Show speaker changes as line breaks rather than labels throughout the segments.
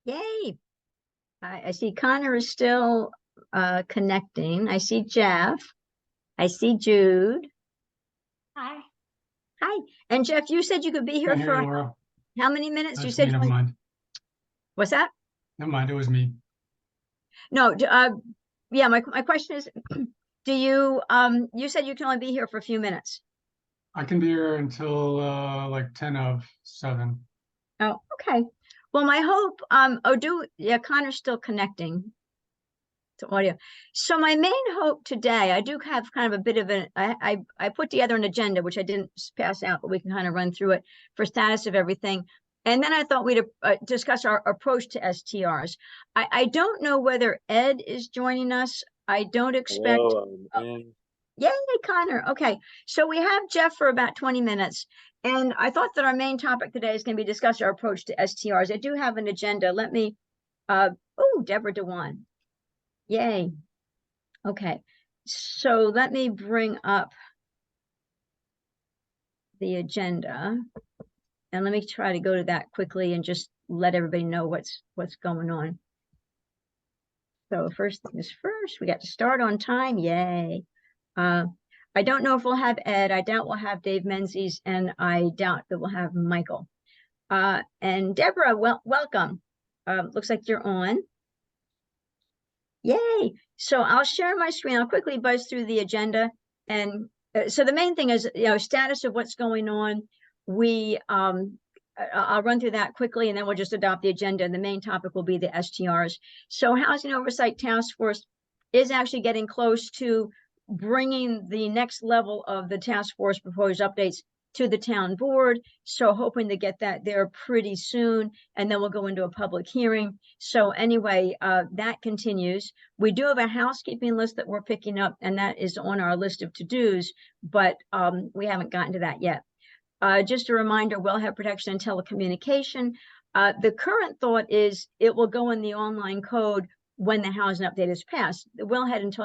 Yay. I see Connor is still connecting. I see Jeff. I see Jude.
Hi.
Hi. And Jeff, you said you could be here
Can't hear you,
for
Laura.
how many minutes? You
That's
said
me, never mind.
What's that?
Never mind, it was me.
No, yeah, my question is, do you you said you can only be here for a few minutes.
I can be here until like 10 of 7.
Oh, okay. Well, my hope, yeah, Connor's still connecting to audio. So my main hope today, I do have kind of a bit of I put together an agenda, which I didn't pass out, but we can kind of run through it for status of everything. And then I thought we'd discuss our approach to STRs. I don't know whether Ed is joining us. I don't expect.
Hello,
Yay, Connor. Okay, so we have Jeff for about 20 minutes. And I thought that our main topic today is going to be discuss our approach to STRs. I do have an agenda. Let me, oh, Deborah DeWan. Yay. Okay, so let me bring up the agenda. And let me try to go to that quickly and just let everybody know what's going on. So first things first, we got to start on time. Yay. I don't know if we'll have Ed. I doubt we'll have Dave Menzies, and I doubt that we'll have Michael. And Deborah, welcome. Looks like you're on. Yay. So I'll share my screen. I'll quickly buzz through the agenda. And so the main thing is, status of what's going on. I'll run through that quickly, and then we'll just adopt the agenda. And the main topic will be the STRs. So Housing Oversight Task Force is actually getting close to bringing the next level of the task force proposed updates to the town board. So hoping to get that there pretty soon, and then we'll go into a public hearing. So anyway, that continues. We do have a housekeeping list that we're picking up, and that is on our list of to-dos, but we haven't gotten to that yet. Just a reminder, wellhead protection and telecommunication. The current thought is it will go in the online code when the housing update is passed. The wellhead and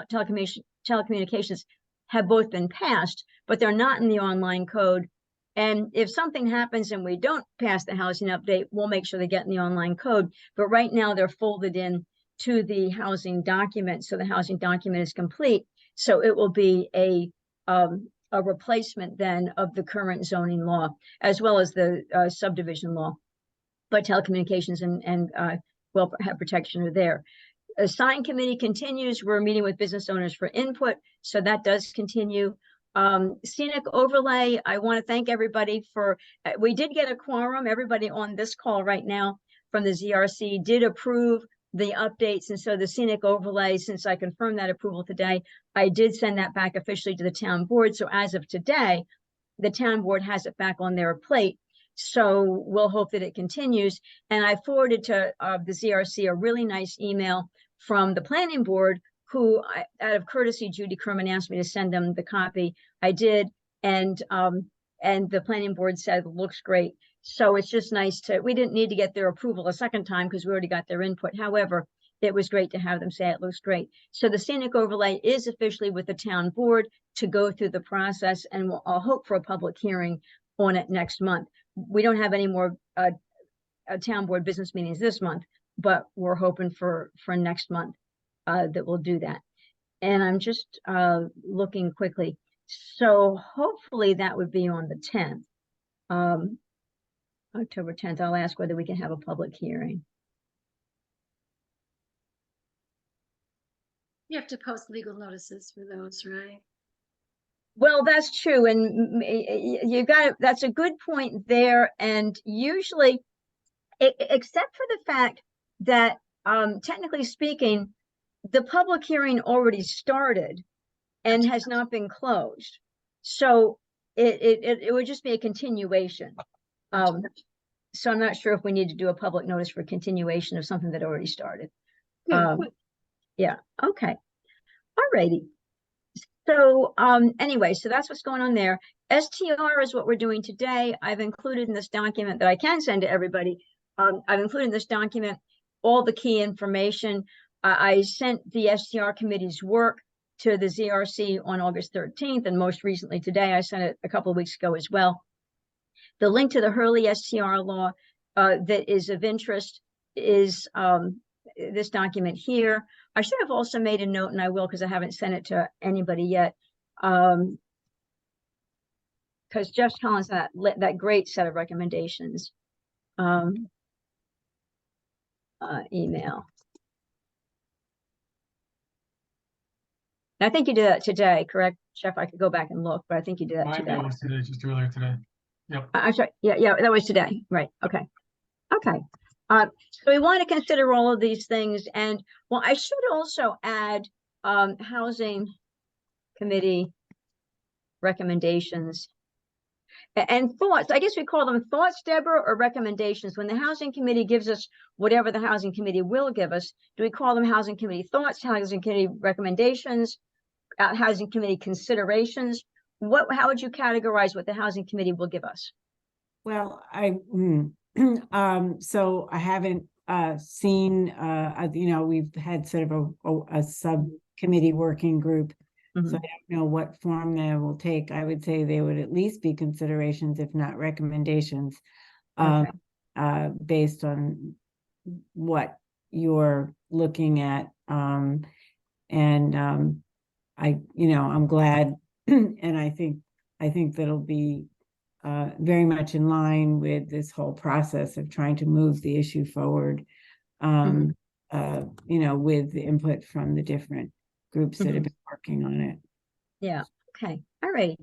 telecommunications have both been passed, but they're not in the online code. And if something happens and we don't pass the housing update, we'll make sure they get in the online code. But right now they're folded in to the housing document. So the housing document is complete. So it will be a replacement then of the current zoning law, as well as the subdivision law. But telecommunications and wellhead protection are there. A sign committee continues. We're meeting with business owners for input, so that does continue. Scenic overlay, I want to thank everybody for, we did get a quorum. Everybody on this call right now from the ZRC did approve the updates, and so the scenic overlay, since I confirmed that approval today, I did send that back officially to the town board. So as of today, the town board has it back on their plate. So we'll hope that it continues. And I forwarded to the ZRC a really nice email from the planning board, who, out of courtesy, Judy Kerman asked me to send them the copy. I did, and the planning board said, looks great. So it's just nice we didn't need to get their approval a second time because we already got their input. However, it was great to have them say it looks great. So the scenic overlay is officially with the town board to go through the process, and I'll hope for a public hearing on it next month. We don't have any more town board business meetings this month, but we're hoping for next month that we'll do that. And I'm just looking quickly. So hopefully that would be on the 10th, October 10th. I'll ask whether we can have a public hearing.
You have to post legal notices for those, right?
Well, that's true. And you got it. That's a good point there. And usually, except for the fact that technically speaking, the public hearing already started and has not been closed. So it would just be a continuation. So I'm not sure if we need to do a public notice for continuation of something that already started. Yeah, okay. All righty. So anyway, so that's what's going on there. STR is what we're doing today. I've included in this document that I can send to everybody. I've included in this document all the key information. I sent the STR committee's work to the ZRC on August 13th, and most recently today, I sent it a couple of weeks ago as well. The link to the Hurley STR law that is of interest is this document here. I should have also made a note, and I will because I haven't sent it to anybody yet. Because Jeff Collins that great set of recommendations. Email. I think you did that today, correct, Jeff? I could go back and look, but I think you did that
My
today.
email was today, just earlier today. Yep.
I'm sorry. Yeah, that was today. Right. Okay. Okay. So we want to consider all of these things, and well, I should also add housing committee recommendations and thoughts. I guess we call them thoughts, Deborah, or recommendations. When the housing committee gives us whatever the housing committee will give us, do we call them housing committee thoughts, housing committee recommendations, housing committee considerations? How would you categorize what the housing committee will give us?
Well, so I haven't seen, we've had sort of a subcommittee working group. So I don't know what form they will take. I would say they would at least be considerations, if not recommendations, based on what you're looking at. I'm glad, and I think that'll be very much in line with this whole process of trying to move the issue forward, with the input from the different groups that have been working on it. Yeah.
Okay. All right.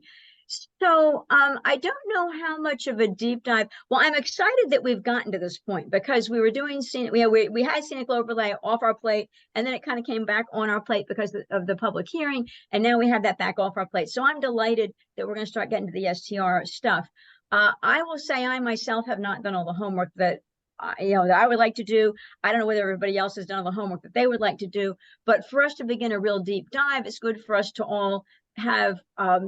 So I don't know how much of a deep dive. Well, I'm excited that we've gotten to this point because we were doing we had scenic overlay off our plate, and then it kind of came back on our plate because of the public hearing, and now we have that back off our plate. So I'm delighted that we're going to start getting to the STR stuff. I will say I myself have not done all the homework that that I would like to do. I don't know whether everybody else has done all the homework that they would like to do, but for us to begin a real deep dive, it's good for us to all have I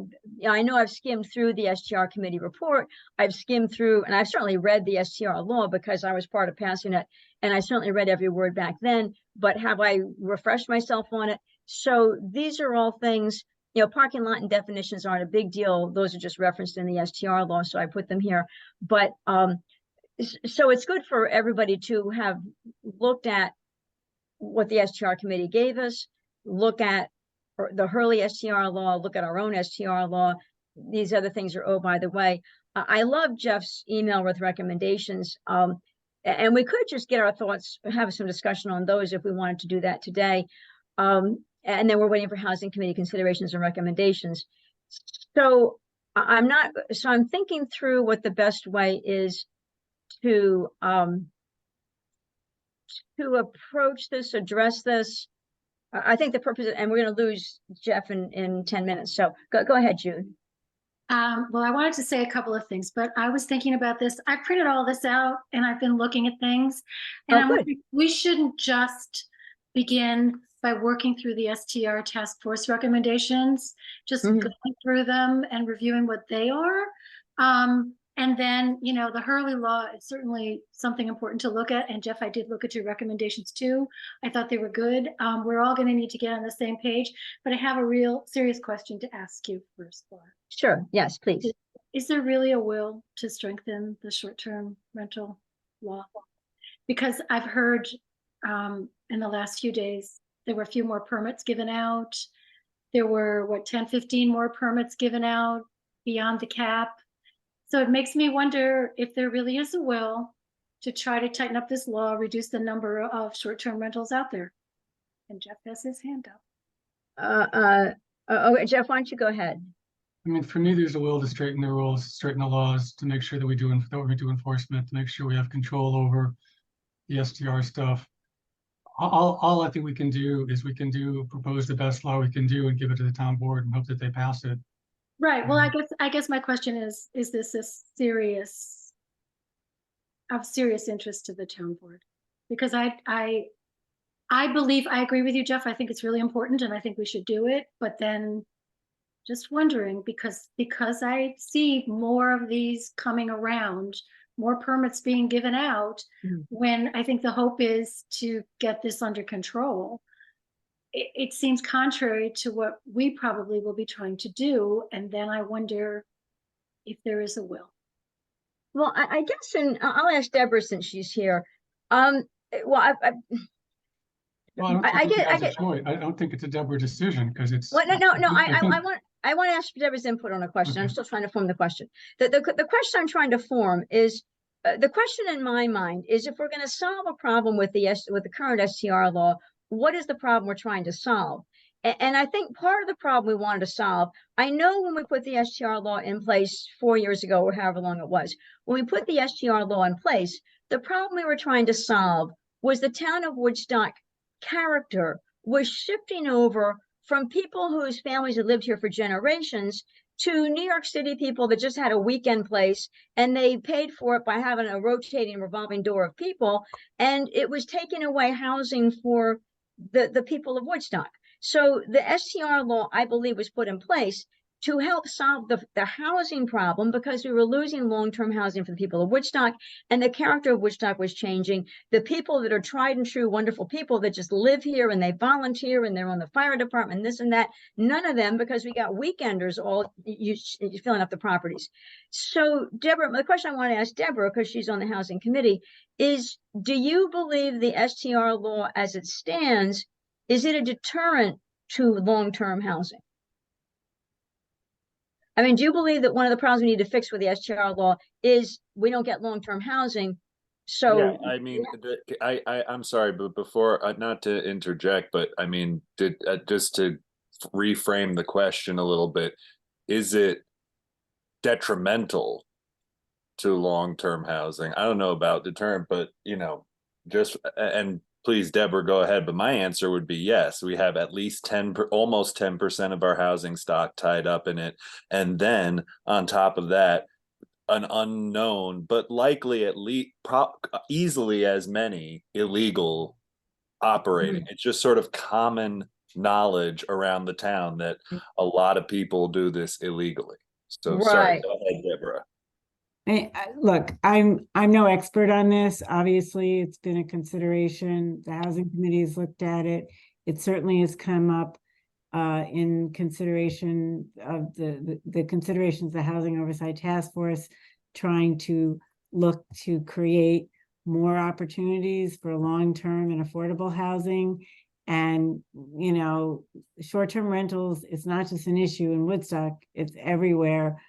know I've skimmed through the STR committee report. I've skimmed through, and I've certainly read the STR law because I was part of passing it, and I certainly read every word back then, but have I refreshed myself on it? So these are all things, parking lot and definitions aren't a big deal. Those are just referenced in the STR law, so I put them here. But so it's good for everybody to have looked at what the STR committee gave us, look at the Hurley STR law, look at our own STR law. These other things are, oh, by the way. I love Jeff's email with recommendations. And we could just get our thoughts, have some discussion on those if we wanted to do that today. And then we're waiting for housing committee considerations and recommendations. So I'm thinking through what the best way is to approach this, address this. I think the purpose, and we're going to lose Jeff in 10 minutes. So go ahead, Jude.
Well, I wanted to say a couple of things, but I was thinking about this. I printed all this out and I've been looking at things, and I'm wondering, we shouldn't just begin by working through the STR task force recommendations, just going through them and reviewing what they are. And then, the Hurley law is certainly something important to look at. And Jeff, I did look at your recommendations too. I thought they were good. We're all going to need to get on the same page, but I have a real serious question to ask you first, Laura.
Sure. Yes, please.
Is there really a will to strengthen the short-term rental law? Because I've heard in the last few days, there were a few more permits given out. There were, 10, 15 more permits given out beyond the cap. So it makes me wonder if there really is a will to try to tighten up this law, reduce the number of short-term rentals out there. And Jeff has his hand up.
Okay, Jeff, why don't you go ahead?
I mean, for me, there's a will to straighten the rules, straighten the laws, to make sure that we do enforcement, to make sure we have control over the STR stuff. All I think we can do is propose the best law we can do and give it to the town board and hope that they pass it.
Right. Well, I guess my question is this of serious interest to the town board? Because I believe, I agree with you, Jeff. I think it's really important and I think we should do it. But then just wondering, because I see more of these coming around, more permits being given out, when I think the hope is to get this under control. It seems contrary to what we probably will be trying to do. And then I wonder if there is a will.
Well, I guess, and I'll ask Deborah since she's here. well,
Well, I don't
I
think it's
get, I
a
get,
choice. I don't think it's a Deborah decision because it's.
well, no,
I think,
I want to ask Deborah's input on a question. I'm
Okay.
still trying to form the question. The question I'm trying to form is, the question in my mind is, if we're going to solve a problem with the current STR law, what is the problem we're trying to solve? And I think part of the problem we wanted to solve, I know when we put the STR law in place 4 years ago or however long it was, when we put the STR law in place, the problem we were trying to solve was the town of Woodstock character was shifting over from people whose families had lived here for generations to New York City people that just had a weekend place, and they paid for it by having a rotating revolving door of people, and it was taking away housing for the people of Woodstock. So the STR law, I believe, was put in place to help solve the housing problem, because we were losing long-term housing for the people of Woodstock, and the character of Woodstock was changing. The people that are tried and true, wonderful people that just live here and they volunteer and they're on the fire department, this and that, none of them, because we got weekenders all filling up the properties. So Deborah, the question I want to ask Deborah, because she's on the housing committee, is, do you believe the STR law as it stands, is it a deterrent to long-term housing? I mean, do you believe that one of the problems we need to fix with the STR law is we don't get long-term housing? So
Yeah, I mean, I'm sorry, but before, not to interject, but I mean, just to reframe the question a little bit, is it detrimental to long-term housing? I don't know about deterrent, but just, and please, Deborah, go ahead. But my answer would be yes. We have at least almost 10% of our housing stock tied up in it. And then on top of that, an unknown, but likely at least easily as many illegal operating. It's just sort of common knowledge around the town that a lot of people do this illegally. So sorry, go ahead, Deborah.
Look, I'm no expert on this. Obviously, it's been a consideration. The housing committee has looked at it. It certainly has come up in consideration of the considerations of the Housing Oversight Task Force, trying to look to create more opportunities for long-term and affordable housing. And, short-term rentals, it's not just an issue in Woodstock, it's everywhere.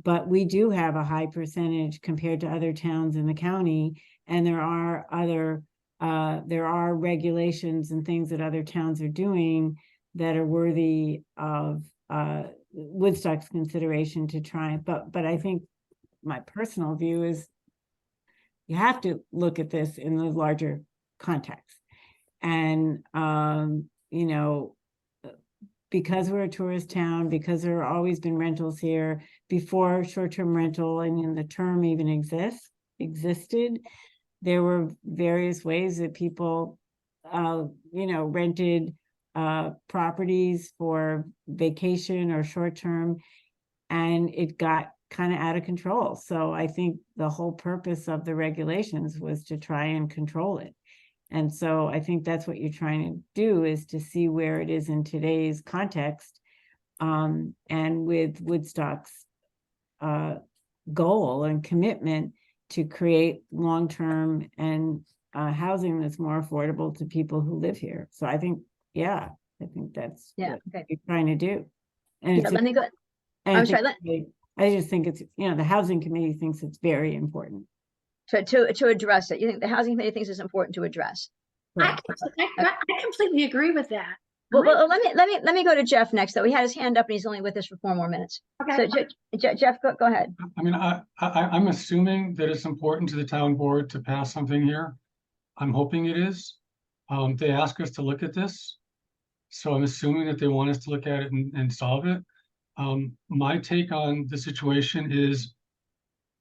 But we do have a high percentage compared to other towns in the county. And there are regulations and things that other towns are doing that are worthy of Woodstock's consideration to try. But I think my personal view is you have to look at this in the larger context. And, because we're a tourist town, because there have always been rentals here before short-term rental, the term even existed, there were various ways that people, rented properties for vacation or short-term, and it got kind of out of control. So I think the whole purpose of the regulations was to try and control it. And so I think that's what you're trying to do, is to see where it is in today's context. And with Woodstock's goal and commitment to create long-term and housing that's more affordable to people who live here. So I think, that's what you're trying to do. And
let me go. I'm sorry.
I just think it's, the housing committee thinks it's very important.
To address it. You think the housing committee thinks it's important to address?
I completely agree with that.
Well, let me go to Jeff next, though. He had his hand up and he's only with us for 4 more minutes.
Okay.
So Jeff, go ahead.
I mean, I'm assuming that it's important to the town board to pass something here. I'm hoping it is. They ask us to look at this. So I'm assuming that they want us to look at it and solve it. My take on the situation is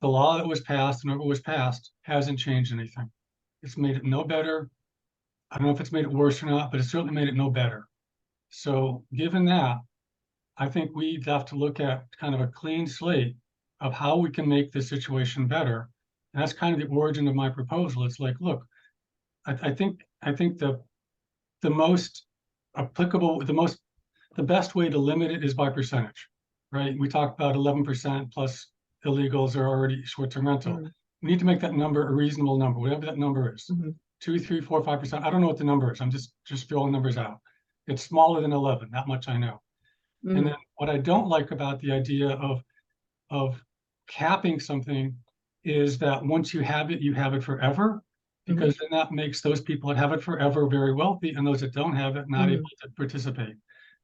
the law that was passed, whenever it was passed, hasn't changed anything. It's made it no better. I don't know if it's made it worse or not, but it certainly made it no better. So given that, I think we'd have to look at kind of a clean slate of how we can make this situation better. And that's kind of the origin of my proposal. It's like, look, I think the most applicable, the best way to limit it is by percentage, right? We talked about 11% plus illegals are already short-term rental. We need to make that number a reasonable number, whatever that number is. 2, 3, 4, 5%. I don't know what the number is. I'm just throwing numbers out. It's smaller than 11. That much I know. And then what I don't like about the idea of capping something is that once you have it forever, because then that makes those people that have it forever very wealthy, and those that don't have it not able to participate.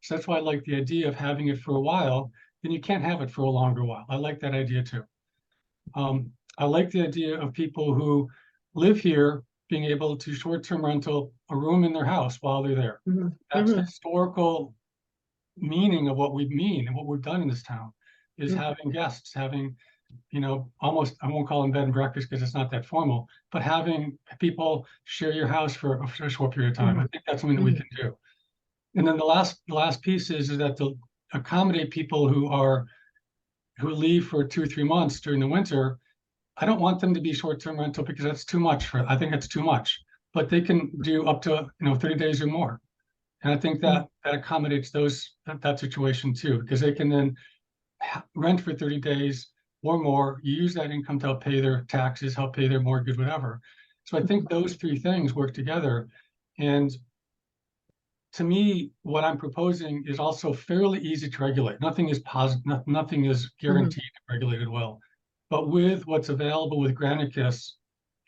So that's why I like the idea of having it for a while. Then you can't have it for a longer while. I like that idea too. I like the idea of people who live here being able to short-term rental a room in their house while they're there. That's the historical meaning of what we mean and what we've done in this town is having guests, having, you know, almost, I won't call them bed and breakfast because it's not that formal, but having people share your house for a short period of time. I think that's something that we can do. And then the last piece is that to accommodate people who leave for 2 or 3 months during the winter. I don't want them to be short-term rental because that's too much I think that's too much, but they can do up to, 30 days or more. And I think that accommodates that situation too, because they can then rent for 30 days or more, use that income to help pay their taxes, help pay their mortgage, whatever. So I think those 3 things work together. And to me, what I'm proposing is also fairly easy to regulate. Nothing is positive, nothing is guaranteed regulated well. But with what's available with Granicus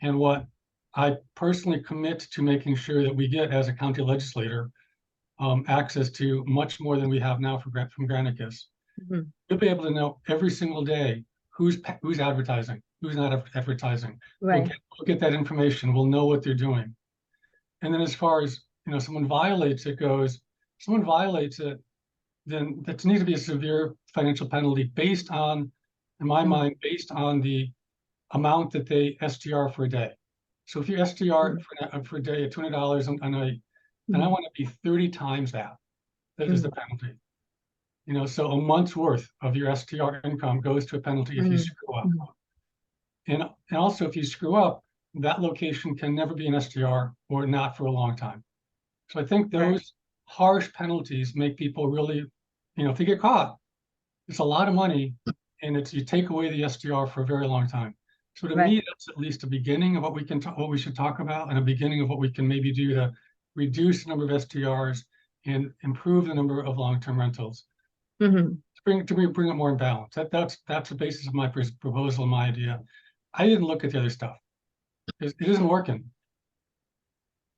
and what I personally commit to making sure that we get as a county legislator, access to much more than we have now from Granicus. You'll be able to know every single day who's advertising, who's not advertising.
Right.
We'll get that information. We'll know what they're doing. And then as far as, someone violates it, then that needs to be a severe financial penalty based on, in my mind, based on the amount that they STR for a day. So if you STR for a day at $200 a night, then I want to be 30 times that. That is the penalty. So a month's worth of your STR income goes to a penalty if you screw up. And also if you screw up, that location can never be an STR or not for a long time. So I think those harsh penalties make people really, if they get caught, it's a lot of money, and you take away the STR for a very long time. So to me, that's at least a beginning of what we should talk about, and a beginning of what we can maybe do to reduce the number of STRs and improve the number of long-term rentals. To bring it more in balance. That's the basis of my proposal and my idea. I didn't look at the other stuff. It isn't working.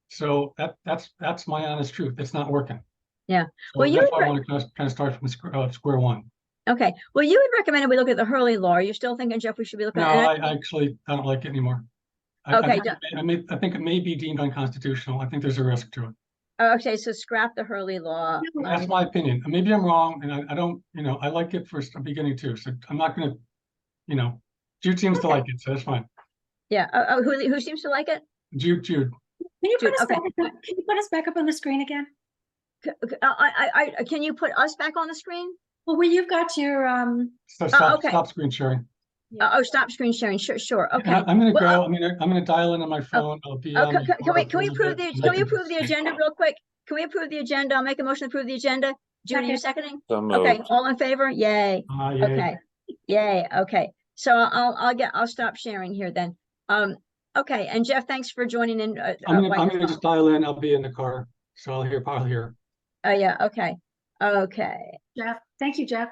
So that's my honest truth. It's not working.
Yeah.
So
Well,
that's why I want to kind of start from square one.
Okay. Well, you had recommended we look at the Hurley law. Are you still thinking, Jeff, we should be looking
No,
at it?
I actually don't like it anymore. I think it may be deemed unconstitutional. I think there's a risk to it.
Okay, so scrap the Hurley law.
That's my opinion. Maybe I'm wrong, and I don't, I like it for a beginning too. So I'm not going to, Jude seems to like it, so that's fine.
Yeah. Who seems to like it?
Jude.
Can you put us
okay.
can you put us back up on the screen again?
Can you put us back on the screen?
Well, where you've got your
Stop screen sharing.
Stop screen sharing. Sure. Okay.
I'm going to go. I'm going to dial in on my phone. I'll be on.
Can we approve the agenda real quick? Can we approve the agenda? I'll make a motion to approve the agenda. Judy, you seconding? Okay. All in favor? Yay.
Yay.
Okay. Yay. Okay. So I'll stop sharing here then. Okay. And Jeff, thanks for joining in.
I'm gonna just dial in. I'll be in the car, so I'll hear.
Oh yeah. Okay.
Jeff. Thank you, Jeff.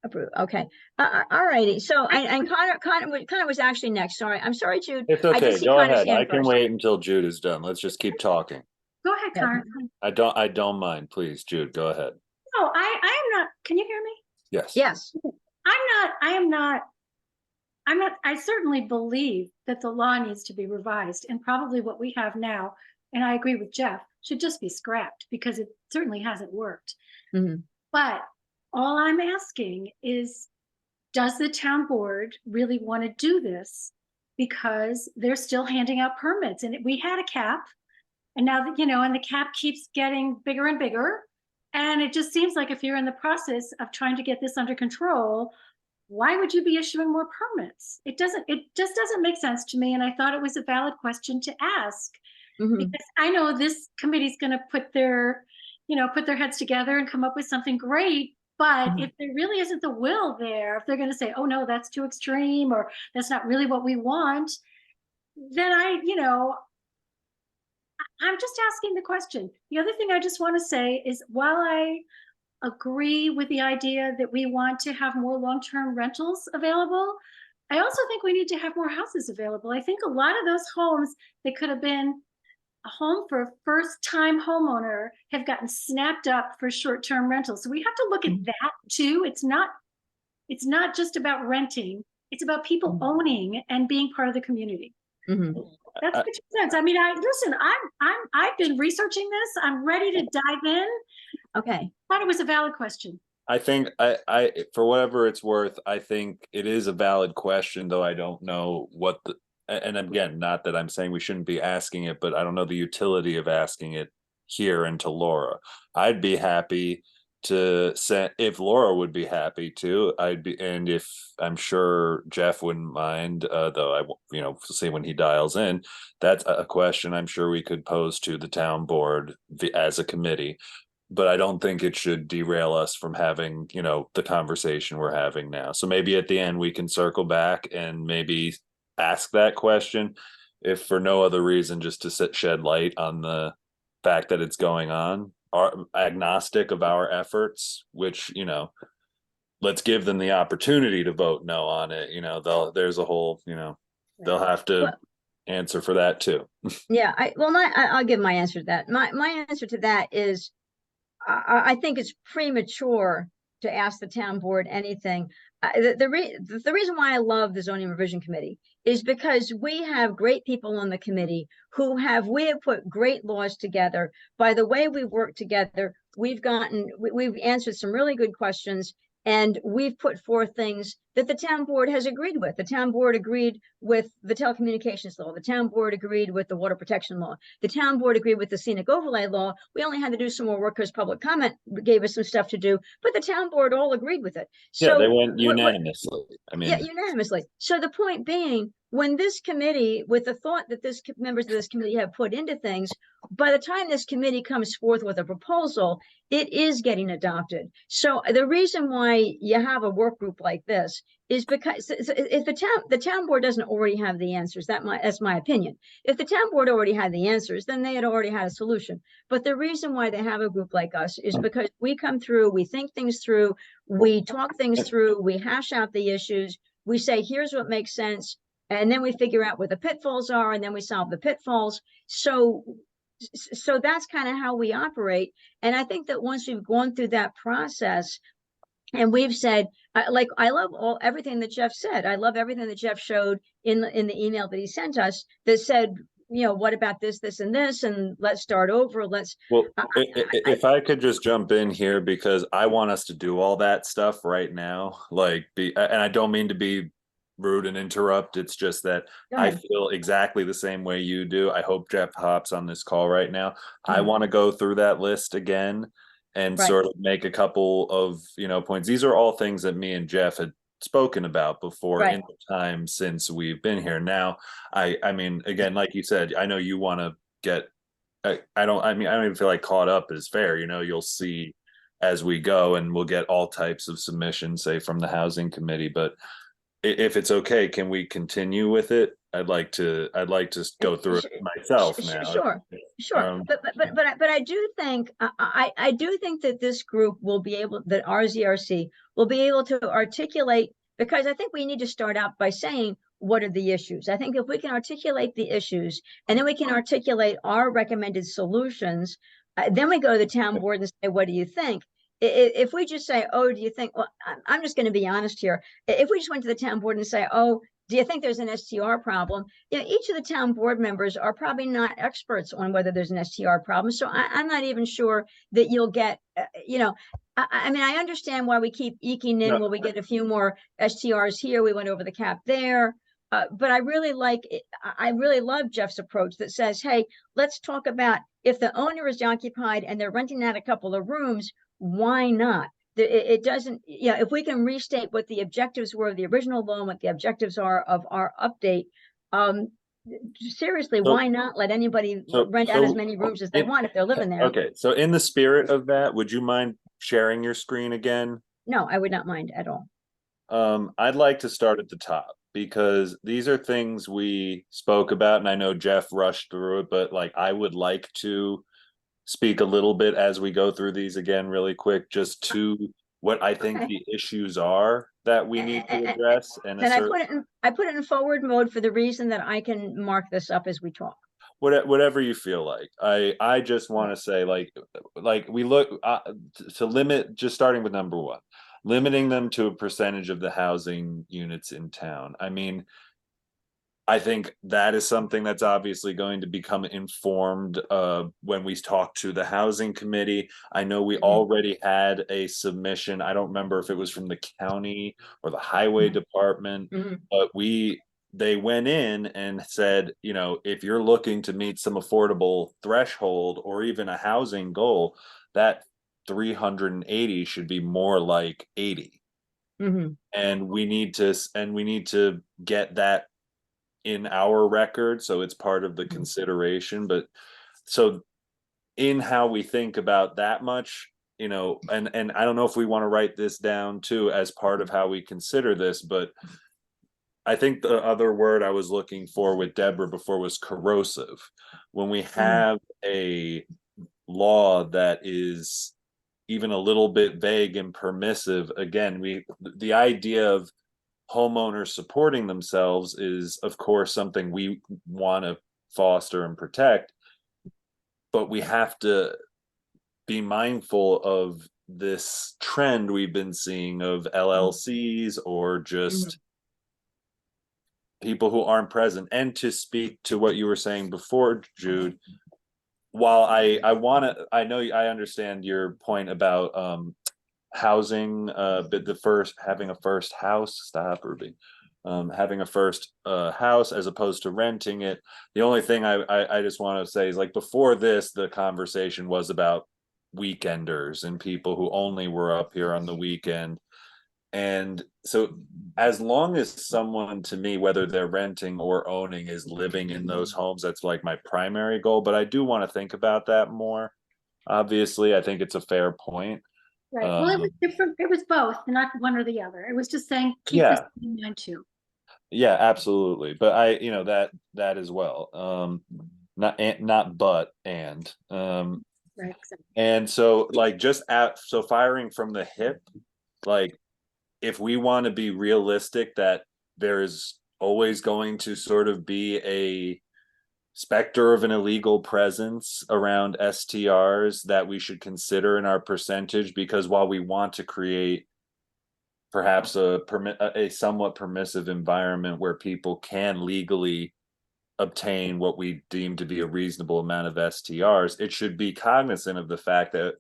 Approve. Okay. All righty. So and Connor was actually next. Sorry. I'm sorry, Jude.
It's okay. Go ahead. I can wait until Jude is done. Let's just keep talking.
Go ahead, Connor.
I don't mind. Please, Jude, go ahead.
No, I am not. Can you hear me?
Yes.
Yes.
I certainly believe that the law needs to be revised, and probably what we have now, and I agree with Jeff, should just be scrapped because it certainly hasn't worked. But all I'm asking is, does the town board really want to do this? Because they're still handing out permits, and we had a cap, and now that, and the cap keeps getting bigger and bigger. And it just seems like if you're in the process of trying to get this under control, why would you be issuing more permits? It just doesn't make sense to me. And I thought it was a valid question to ask, because I know this committee's going to put their heads together and come up with something great. But if there really isn't the will there, if they're going to say, oh no, that's too extreme, or that's not really what we want, then I'm just asking the question. The other thing I just want to say is while I agree with the idea that we want to have more long-term rentals available, I also think we need to have more houses available. I think a lot of those homes that could have been a home for a first-time homeowner have gotten snapped up for short-term rentals. So we have to look at that too. It's not just about renting. It's about people owning and being part of the community. That's what you said. I mean, I've been researching this. I'm ready to dive in.
Okay.
I thought it was a valid question.
I think I for whatever it's worth, I think it is a valid question, though I don't know what the, and again, not that I'm saying we shouldn't be asking it, but I don't know the utility of asking it here and to Laura. I'd be happy to send, if Laura would be happy to, I'd be, and if I'm sure Jeff wouldn't mind, though I, we'll see when he dials in, that's a question I'm sure we could pose to the town board as a committee. But I don't think it should derail us from having, the conversation we're having now. So maybe at the end we can circle back and maybe ask that question, if for no other reason, just to shed light on the fact that it's going on, are agnostic of our efforts, which, let's give them the opportunity to vote no on it. There's a whole, they'll have to answer for that too.
Yeah, I'll give my answer to that. My answer to that is, I think it's premature to ask the town board anything. The reason why I love the zoning revision committee is because we have great people on the committee we have put great laws together. By the way we work together, we've answered some really good questions, and we've put forth things that the town board has agreed with. The town board agreed with the telecommunications law. The town board agreed with the water protection law. The town board agreed with the scenic overlay law. We only had to do some more work because public comment gave us some stuff to do, but the town board all agreed with it. So
they went unanimously.
Unanimously. So the point being, when this committee, with the thought that members of this committee have put into things, by the time this committee comes forth with a proposal, it is getting adopted. So the reason why you have a work group like this is because if the town board doesn't already have the answers, that's my opinion. If the town board already had the answers, then they had already had a solution. But the reason why they have a group like us is because we come through, we think things through, we talk things through, we hash out the issues, we say, here's what makes sense. And then we figure out what the pitfalls are, and then we solve the pitfalls. So that's kind of how we operate. And I think that once we've gone through that process and we've said, I love everything that Jeff said. I love everything that Jeff showed in the email that he sent us that said, what about this, and this, and let's start over.
If I could just jump in here, because I want us to do all that stuff right now, and I don't mean to be rude and interrupt. It's just that I feel exactly the same way you do. I hope Jeff hops on this call right now. I want to go through that list again and sort of make a couple of points. These are all things that me and Jeff had spoken about before in the time since we've been here. Now, I mean, again, like you said, I know you want to get. I don't even feel like caught up is fair. You'll see as we go, and we'll get all types of submissions, say from the housing committee, but. If it's okay, can we continue with it? I'd like to go through it myself now.
Sure. But I do think I do think that this group will be able, that our ZRC will be able to articulate, because I think we need to start out by saying, what are the issues? I think if we can articulate the issues, and then we can articulate our recommended solutions, then we go to the town board and say, what do you think? If we just say, oh, do you think, well, I'm just going to be honest here. If we just went to the town board and say, oh, do you think there's an STR problem? Each of the town board members are probably not experts on whether there's an STR problem. So I'm not even sure that you'll get, I mean, I understand why we keep eking in, well, we get a few more STRs here, we went over the cap there. But I really love Jeff's approach that says, hey, let's talk about if the owner is occupied and they're renting out a couple of rooms, why not? It doesn't, if we can restate what the objectives were of the original law and what the objectives are of our update, seriously, why not let anybody rent out as many rooms as they want if they're living there?
Okay, so in the spirit of that, would you mind sharing your screen again?
No, I would not mind at all.
I'd like to start at the top. because these are things we spoke about, and I know Jeff rushed through it, but like I would like to speak a little bit as we go through these again really quick, just to what I think
Okay.
the issues are that we need to address and
Then
assert.
I put it in forward mode for the reason that I can mark this up as we talk.
Whatever you feel like. I just want to say like we look to limit, just starting with number one, limiting them to a percentage of the housing units in town. I mean, I think that is something that's obviously going to become informed when we talk to the housing committee. I know we already had a submission. I don't remember if it was from the county or the highway department, but they went in and said, you know, if you're looking to meet some affordable threshold or even a housing goal, that 380 should be more like 80. And we need to get that in our record, so it's part of the consideration. But so in how we think about that much, you know, and I don't know if we want to write this down too as part of how we consider this, but I think the other word I was looking for with Deborah before was corrosive. When we have a law that is even a little bit vague and permissive, again, the idea of homeowners supporting themselves is, of course, something we want to foster and protect, but we have to be mindful of this trend we've been seeing of LLCs or just people who aren't present. And to speak to what you were saying before, Jude, while I understand your point about housing, but having a first house, stop, Ruby, having a first house as opposed to renting it. The only thing I just want to say is, like, before this, the conversation was about weekenders and people who only were up here on the weekend. And so as long as someone, to me, whether they're renting or owning, is living in those homes, that's like my primary goal. But I do want to think about that more. Obviously, I think it's a fair point.
Right. Well, it was different. It was both, not one or the other. It was just saying, keep this in mind too.
Yeah, absolutely. But that as well. Not but and.
Right. Exactly.
And so, like, so firing from the hip, like, if we want to be realistic that there's always going to sort of be a specter of an illegal presence around STRs that we should consider in our percentage, because while we want to create perhaps a somewhat permissive environment where people can legally obtain what we deem to be a reasonable amount of STRs, it should be cognizant of the fact that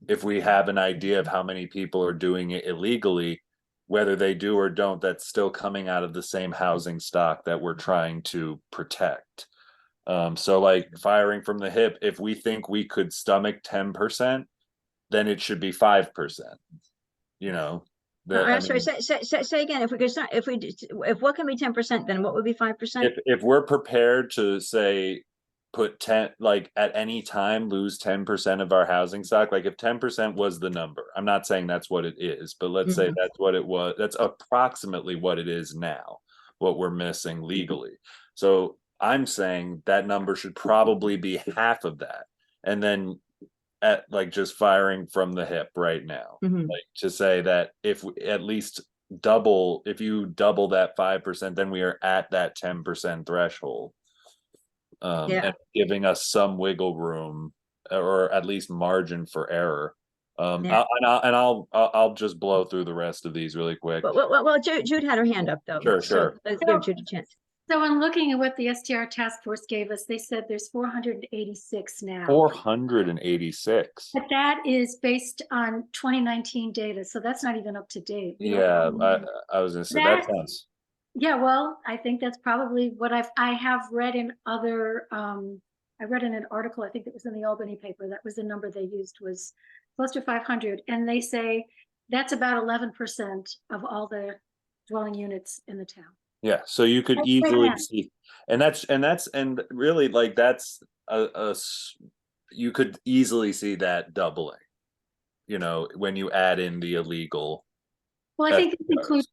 if we have an idea of how many people are doing it illegally, whether they do or don't, that's still coming out of the same housing stock that we're trying to protect. So, like, firing from the hip, if we think we could stomach 10%, then it should be 5%. You know,
I'm sorry. Say again. If we could start, if what can be 10%, then what would be 5%?
If we're prepared to say put 10, like, at any time lose 10% of our housing stock, like if 10% was the number, I'm not saying that's what it is, but let's say that's what it was, that's approximately what it is now, what we're missing legally. So I'm saying that number should probably be half of that, and then at, like, just firing from the hip right now, like, to say that if we at least if you double that 5%, then we are at that 10% threshold. And giving us some wiggle room, or at least margin for error. I'll just blow through the rest of these really quick.
Well, Jude had her hand up though.
Sure.
So let's give Jude a chance.
So in looking at what the STR task force gave us, they said there's 486 now.
486.
But that is based on 2019 data, so that's not even up to date.
Yeah, I was gonna say that sounds.
Yeah, well, I think that's probably what I have read in other, I read in an article, I think it was in the Albany paper, that was the number they used, was close to 500. And they say that's about 11% of all the dwelling units in the town.
Yeah, so you could easily see, and really, like, that's you could easily see that doubling, you know, when you add in the illegal.
Well, I think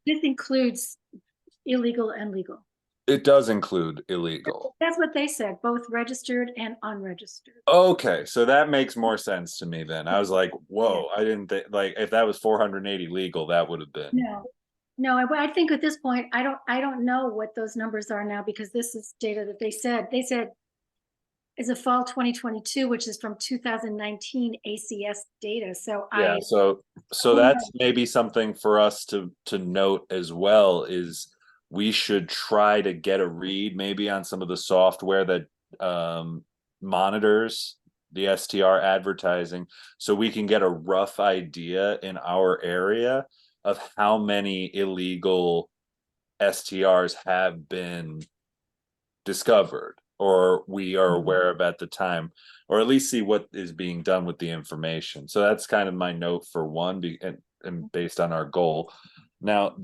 this includes illegal and legal.
It does include illegal.
That's what they said, both registered and unregistered.
Okay, so that makes more sense to me then. I was like, whoa, I didn't think, like, if that was 480 legal, that would have been.
No, I think at this point, I don't know what those numbers are now, because this is data that they said is a fall 2022, which is from 2019 ACS data. So
Yeah, so that's maybe something for us to note as well, is we should try to get a read maybe on some of the software that monitors the STR advertising, so we can get a rough idea in our area of how many illegal STRs have been discovered or we are aware of at the time, or at least see what is being done with the information. So that's kind of my note for one, and based on our goal. Now,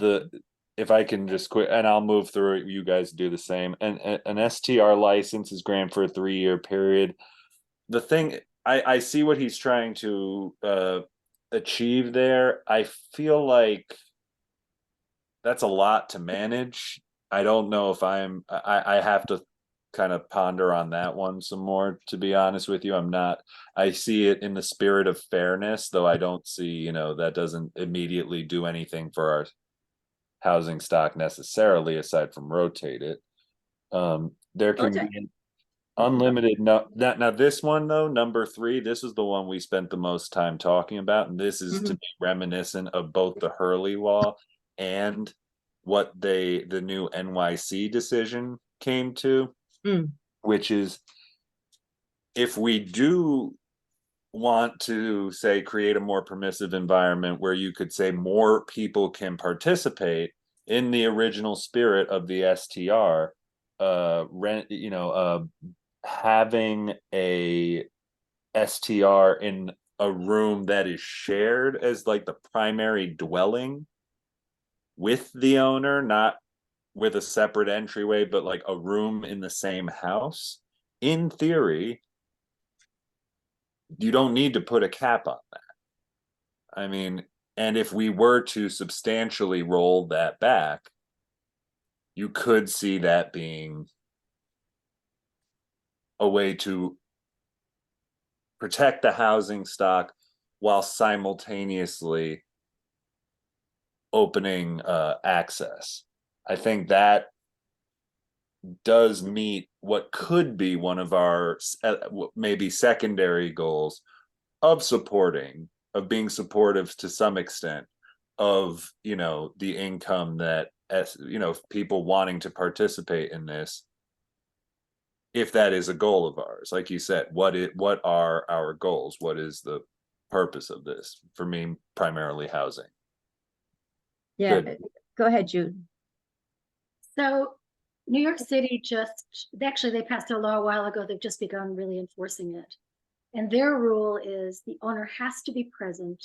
if I can just quit, and I'll move through it, you guys do the same. And an STR license is granted for a 3-year period. The thing, I see what he's trying to achieve there. I feel like that's a lot to manage. I don't know if I have to kind of ponder on that one some more, to be honest with you. I see it in the spirit of fairness, though I don't see, that doesn't immediately do anything for our housing stock necessarily, aside from rotate it. There can be an unlimited, now this one though, number 3, this is the one we spent the most time talking about, and this is to be reminiscent of both the Hurley law and what the new NYC decision came to, which is, if we do want to say create a more permissive environment where you could say more people can participate in the original spirit of the STR, having a STR in a room that is shared as like the primary dwelling with the owner, not with a separate entryway, but like a room in the same house. In theory, you don't need to put a cap on that. I mean, and if we were to substantially roll that back, you could see that being a way to protect the housing stock while simultaneously opening access. I think that does meet what could be one of our maybe secondary goals of being supportive to some extent of, the income that, people wanting to participate in this, if that is a goal of ours. Like you said, what are our goals? What is the purpose of this? For me, primarily housing.
Yeah, go ahead, Jude.
So New York City they passed a law a while ago. They've just begun really enforcing it. And their rule is the owner has to be present.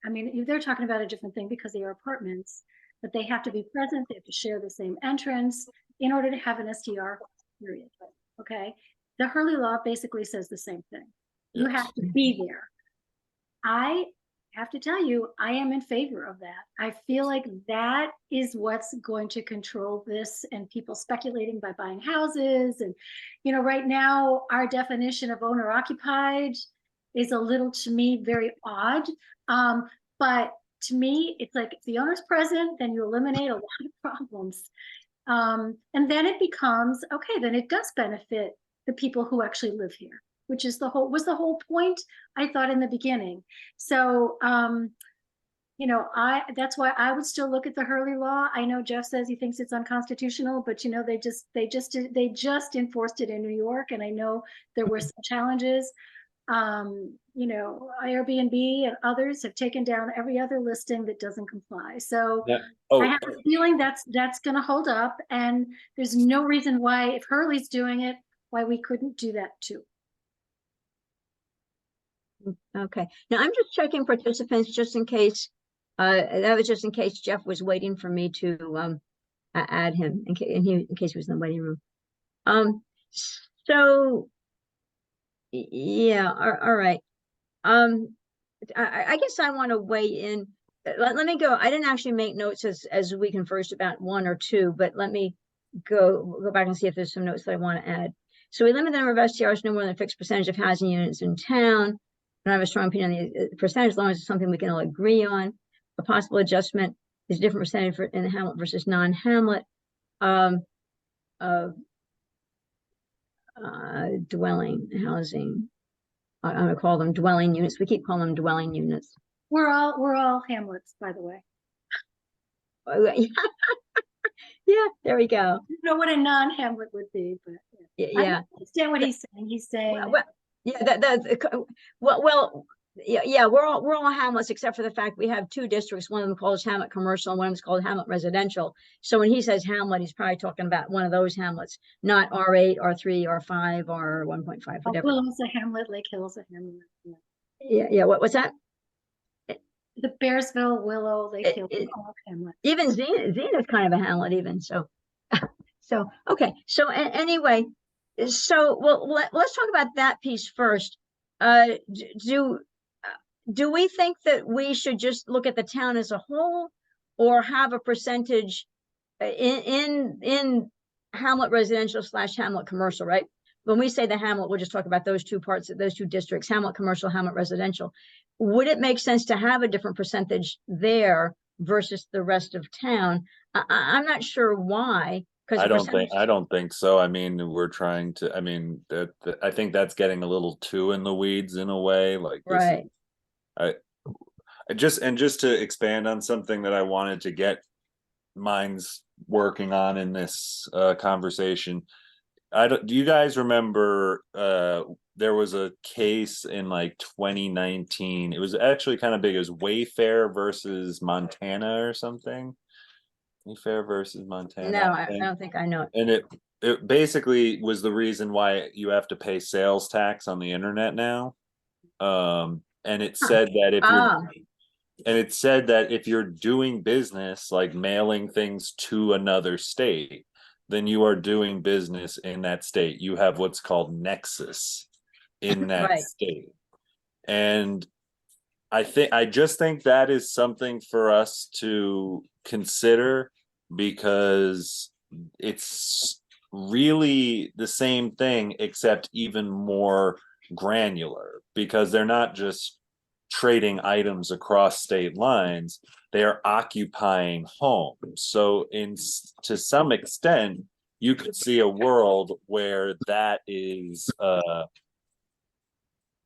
I mean, they're talking about a different thing because they are apartments, but they have to be present. They have to share the same entrance in order to have an STR, period. Okay. The Hurley law basically says the same thing. You have to be there. I have to tell you, I am in favor of that. I feel like that is what's going to control this, and people speculating by buying houses. And, right now our definition of owner occupied is a little, to me, very odd. But to me, it's like, if the owner's present, then you eliminate a lot of problems. And then it becomes, okay, then it does benefit the people who actually live here, which is the whole point, I thought, in the beginning. So, that's why I would still look at the Hurley law. I know Jeff says he thinks it's unconstitutional, but they just enforced it in New York, and I know there were some challenges. Airbnb and others have taken down every other listing that doesn't comply. So I have a feeling that's going to hold up, and there's no reason why, if Hurley's doing it, why we couldn't do that too.
Okay. Now I'm just checking participants just in case. That was just in case Jeff was waiting for me to add him in case he was in the waiting room. So yeah, all right. I guess I want to weigh in let me go. I didn't actually make notes as we conversed about one or two, but let me go back and see if there's some notes that I want to add. So we limit the number of STRs no more than a fixed percentage of housing units in town. I don't have a strong opinion on the percentage, as long as it's something we can all agree on. A possible adjustment is a different percentage in the Hamlet versus non-Hamlet. Dwelling housing. I'm gonna call them dwelling units. We keep calling them dwelling units.
We're all Hamlets, by the way.
Yeah, there we go.
I don't know what a non-Hamlet would be, but
Yeah.
I understand what he's saying. He's saying,
Yeah, we're all Hamlets except for the fact we have two districts. One of them called Hamlet Commercial and one of them is called Hamlet Residential. So when he says Hamlet, he's probably talking about one of those Hamlets, not R8, R3, R5, or 1.5, whatever.
Willow's a Hamlet, Lake Hill's a Hamlet.
Yeah. What's that?
The Bearsville, Willow, Lake Hill, all Hamlet.
Even Xena's kind of a Hamlet, even so. So okay. So anyway, so let's talk about that piece first. Do we think that we should just look at the town as a whole, or have a percentage in Hamlet Residential / Hamlet Commercial, right? When we say the Hamlet, we'll just talk about those two parts, those two districts, Hamlet Commercial, Hamlet Residential. Would it make sense to have a different percentage there versus the rest of town? I'm not sure why.
I don't think so. I mean, we're trying to, I mean, I think that's getting a little too in the weeds in a way, like,
right.
Just to expand on something that I wanted to get minds working on in this conversation. Do you guys remember there was a case in like 2019? It was actually kind of big. It was Wayfair versus Montana or something. Wayfair versus Montana.
No, I don't think I know it.
And it basically was the reason why you have to pay sales tax on the internet now. And it said that if you're doing business like mailing things to another state, then you are doing business in that state. You have what's called nexus in that
Right.
state. And I just think that is something for us to consider, because it's really the same thing except even more granular, because they're not just trading items across state lines, they are occupying homes. So to some extent, you could see a world where that is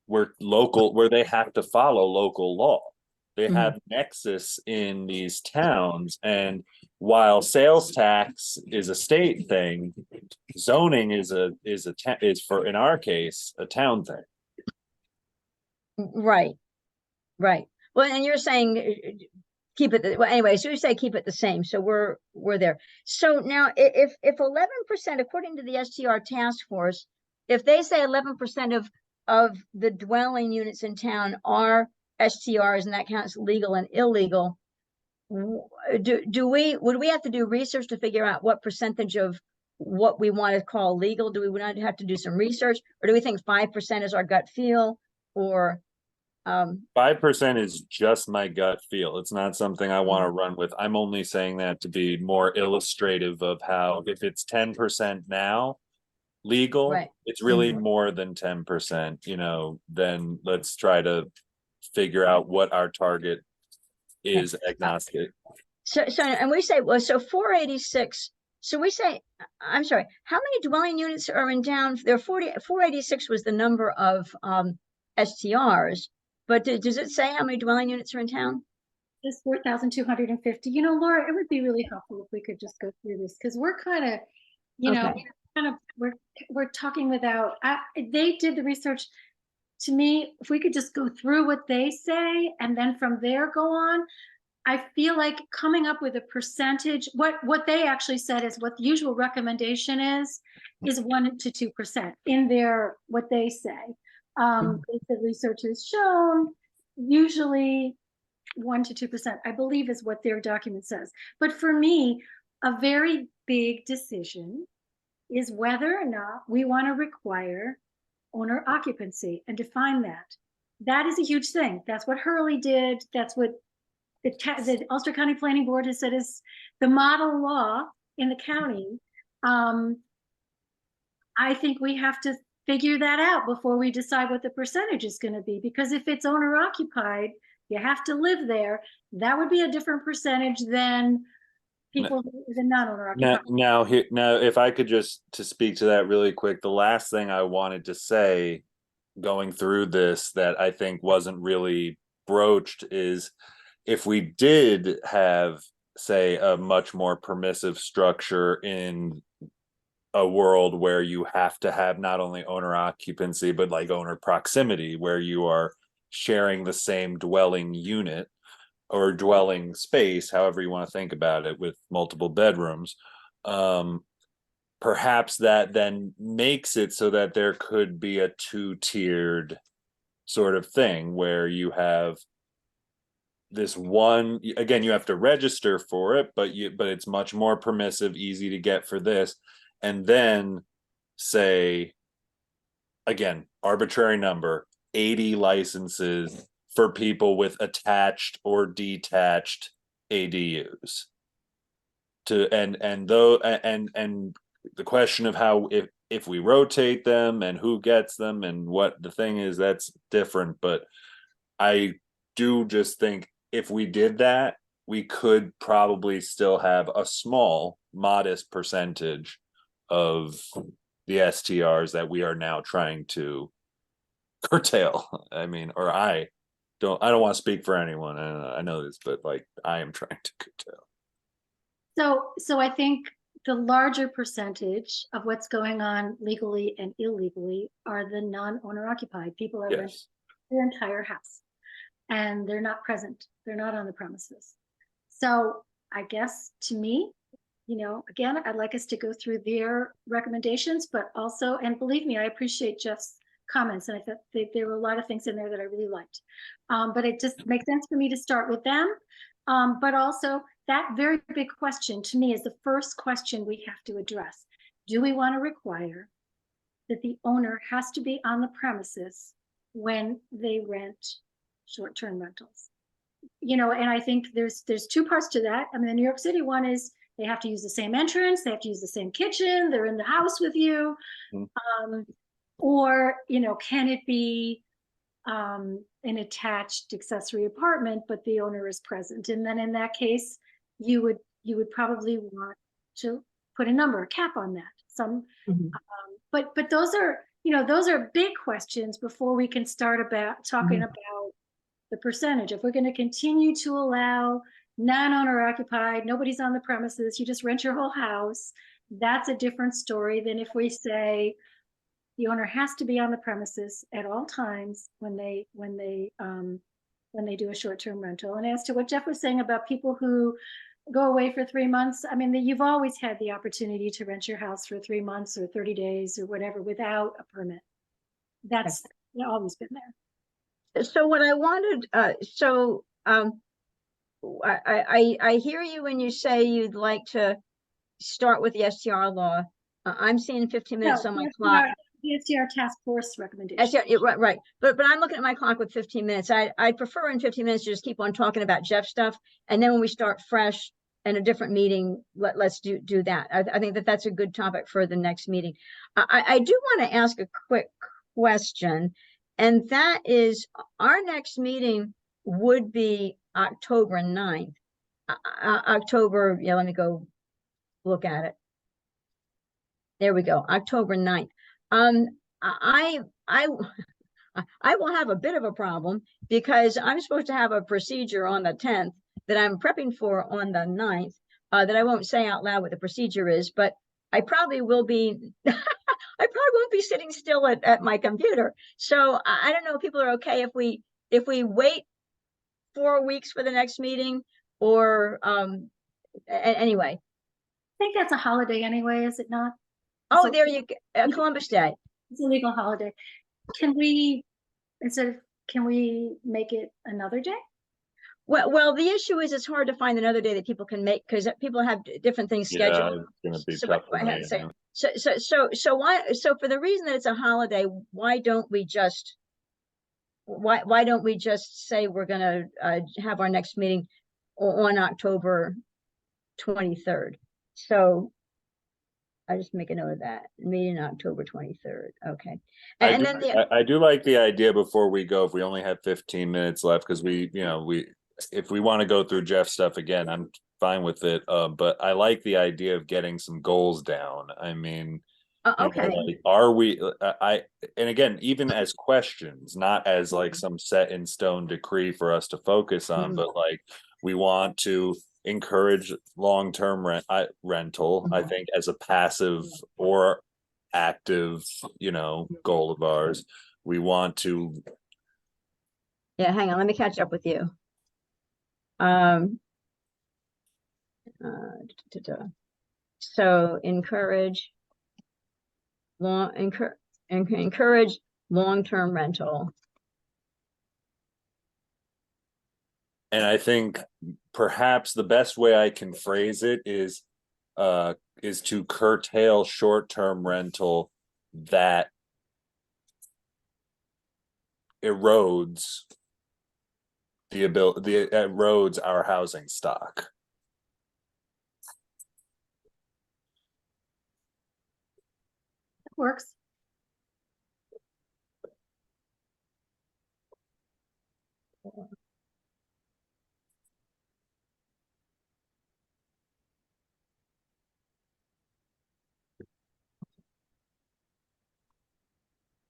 where they have to follow local law. They have nexus in these towns, and while sales tax is a state thing, zoning is for, in our case, a town thing.
Right. Well, and you're saying keep it. Well, anyway, so you say keep it the same. So we're there. So now, if 11%, according to the STR task force, if they say 11% of the dwelling units in town are STRs, and that counts legal and illegal, would we have to do research to figure out what percentage of what we want to call legal? Do we not have to do some research, or do we think 5% is our gut feel, or
5% is just my gut feel. It's not something I want to run with. I'm only saying that to be more illustrative of how, if it's 10% now legal,
right.
It's really more than 10%, then let's try to figure out what our target is agnostic.
So and we say, well, so 486. So we say, I'm sorry, how many dwelling units are in town? There are 486 was the number of STRs, but does it say how many dwelling units are in town?
It's 4,250. Laura, it would be really helpful if we could just go through this, because we're kind of, we're talking without, they did the research. To me, if we could just go through what they say and then from there go on, I feel like coming up with a percentage, what they actually said is what the usual recommendation is 1 to 2% in their, what they say. The research has shown usually 1 to 2%, I believe, is what their document says. But for me, a very big decision is whether or not we want to require owner occupancy and define that. That is a huge thing. That's what Hurley did. That's what the Ulster County Planning Board has said is the model law in the county. I think we have to figure that out before we decide what the percentage is going to be, because if it's owner occupied, you have to live there. That would be a different percentage than people who are non-owner occupied.
Now, if I could just to speak to that really quick, the last thing I wanted to say going through this that I think wasn't really broached is if we did have, say, a much more permissive structure in a world where you have to have not only owner occupancy, but like owner proximity, where you are sharing the same dwelling unit or dwelling space, however you want to think about it, with multiple bedrooms. Perhaps that then makes it so that there could be a two-tiered sort of thing where you have this one, again, you have to register for it, but it's much more permissive, easy to get for this. And then say, again, arbitrary number, 80 licenses for people with attached or detached ADUs. And the question of how if we rotate them and who gets them and what the thing is, that's different. But I do just think if we did that, we could probably still have a small, modest percentage of the STRs that we are now trying to curtail. I mean, or I don't want to speak for anyone. I know this, but like I am trying to curtail.
So I think the larger percentage of what's going on legally and illegally are the non-owner occupied. People are renting their entire house and they're not present. They're not on the premises. So I guess to me, you know, again, I'd like us to go through their recommendations, but also, and believe me, I appreciate Jeff's comments, and I thought there were a lot of things in there that I really liked. But it just makes sense for me to start with them. But also that very big question to me is the first question we have to address. Do we want to require that the owner has to be on the premises when they rent short-term rentals? You know, and I think there's two parts to that. I mean, the New York City one is they have to use the same entrance, they have to use the same kitchen, they're in the house with you. Or, you know, can it be an attached accessory apartment, but the owner is present? And then in that case, you would probably want to put a number, a cap on that. But those are, you know, those are big questions before we can start about talking about the percentage. If we're going to continue to allow non-owner occupied, nobody's on the premises, you just rent your whole house, that's a different story than if we say the owner has to be on the premises at all times when they do a short-term rental. And as to what Jeff was saying about people who go away for 3 months, I mean, you've always had the opportunity to rent your house for 3 months or 30 days or whatever without a permit. That's always been there.
So what I wanted, I hear you when you say you'd like to start with the STR law. I'm seeing 15 minutes on my clock.
The STR task force recommendation.
STR, right. But I'm looking at my clock with 15 minutes. I'd prefer in 15 minutes to just keep on talking about Jeff stuff. And then when we start fresh in a different meeting, let's do that. I think that's a good topic for the next meeting. I do want to ask a quick question. And that is, our next meeting would be October 9th. Let me go look at it. There we go, October 9th. I will have a bit of a problem because I'm supposed to have a procedure on the 10th that I'm prepping for on the 9th, that I won't say out loud what the procedure is, but I probably will be, I probably won't be sitting still at my computer. So I don't know if people are okay if we wait 4 weeks for the next meeting, or anyway.
I think that's a holiday anyway, is it not?
Oh, there you go, Columbus Day.
It's a legal holiday. Can we make it another day?
Well, the issue is it's hard to find another day that people can make because people have different things scheduled.
Yeah, it's going to be tough for me.
So for the reason that it's a holiday, why don't we just say we're going to have our next meeting on October 23rd. So I just make a note of that, meeting October 23rd, okay. And then
I do like the idea before we go, if we only have 15 minutes left, because if we want to go through Jeff's stuff again, I'm fine with it. But I like the idea of getting some goals down. I mean,
okay,
like, are we, and again, even as questions, not as like some set in stone decree for us to focus on,
Mhm.
but like, we want to encourage long-term rental, I think, as a passive or active, goal of ours. We want to,
yeah, hang on, let me catch up with you. Um, so encourage encourage long-term rental.
and I think perhaps the best way I can phrase it is to curtail short-term rental that erodes erodes our housing stock.
Works.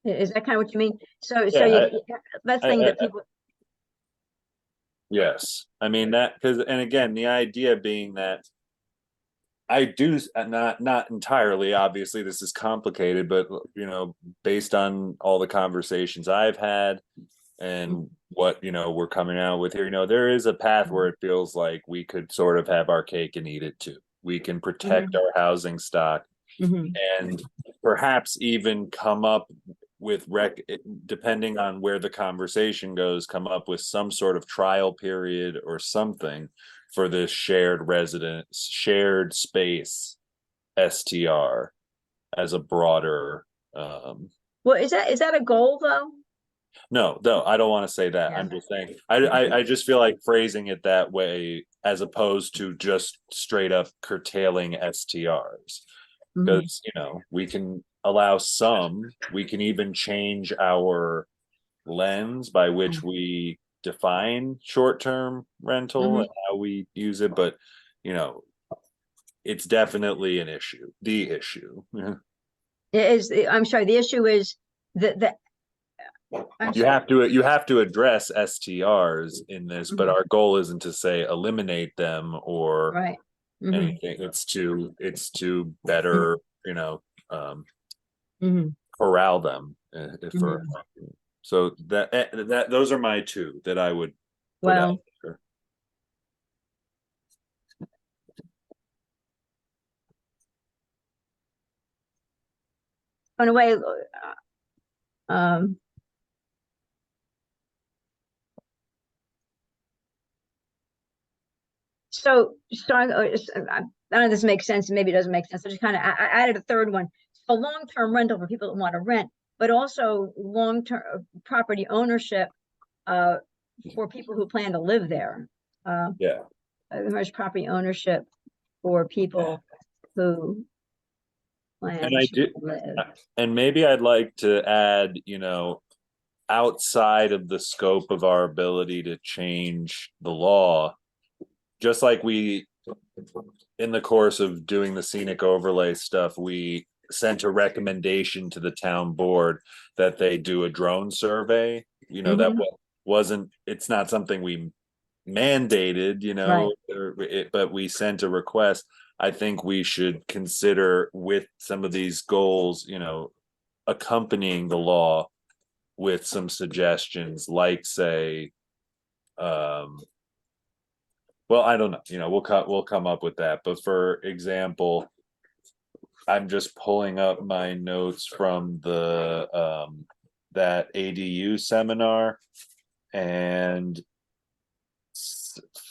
Is that kind of what you mean? So
Yeah,
let's think that people,
yes, I mean that, because, and again, the idea being that I do not entirely, obviously this is complicated, but based on all the conversations I've had and what we're coming out with here, there is a path where it feels like we could sort of have our cake and eat it too. We can protect our housing stock
Mhm.
and perhaps even come up with depending on where the conversation goes, come up with some sort of trial period or something for this shared space STR as a broader
Well, is that a goal though?
no, I don't want to say that.
Yeah.
I'm just saying I just feel like phrasing it that way as opposed to just straight up curtailing STRs.
Mhm.
Because we can allow we can even change our lens by which we define short-term rental and how we use it, but it's definitely an issue, the issue.
I'm sorry, the issue is that I'm
You
sorry.
have to address STRs in this, but our goal isn't to say eliminate them or
Right. Mhm.
anything. It's to better,
Mhm.
corral them for.
Mhm.
So that those are my two that I would put out
Well,
there.
in a way, um, I don't know if this makes sense, maybe it doesn't make sense. I just kind of I added a third one. A long-term rental for people that want to rent, but also long-term property ownership for people who plan to live there.
Yeah.
There's property ownership for people who plan
And I
to
do,
live.
and maybe I'd like to add, outside of the scope of our ability to change the law, just like we, in the course of doing the scenic overlay stuff, we sent a recommendation to the town board that they do a drone survey. That wasn't, it's not something we mandated,
Right.
but we sent a request. I think we should consider with some of these goals, accompanying the law with some suggestions, like say, well, I don't know, we'll come up with that. But for example, I'm just pulling up my notes from that ADU seminar, and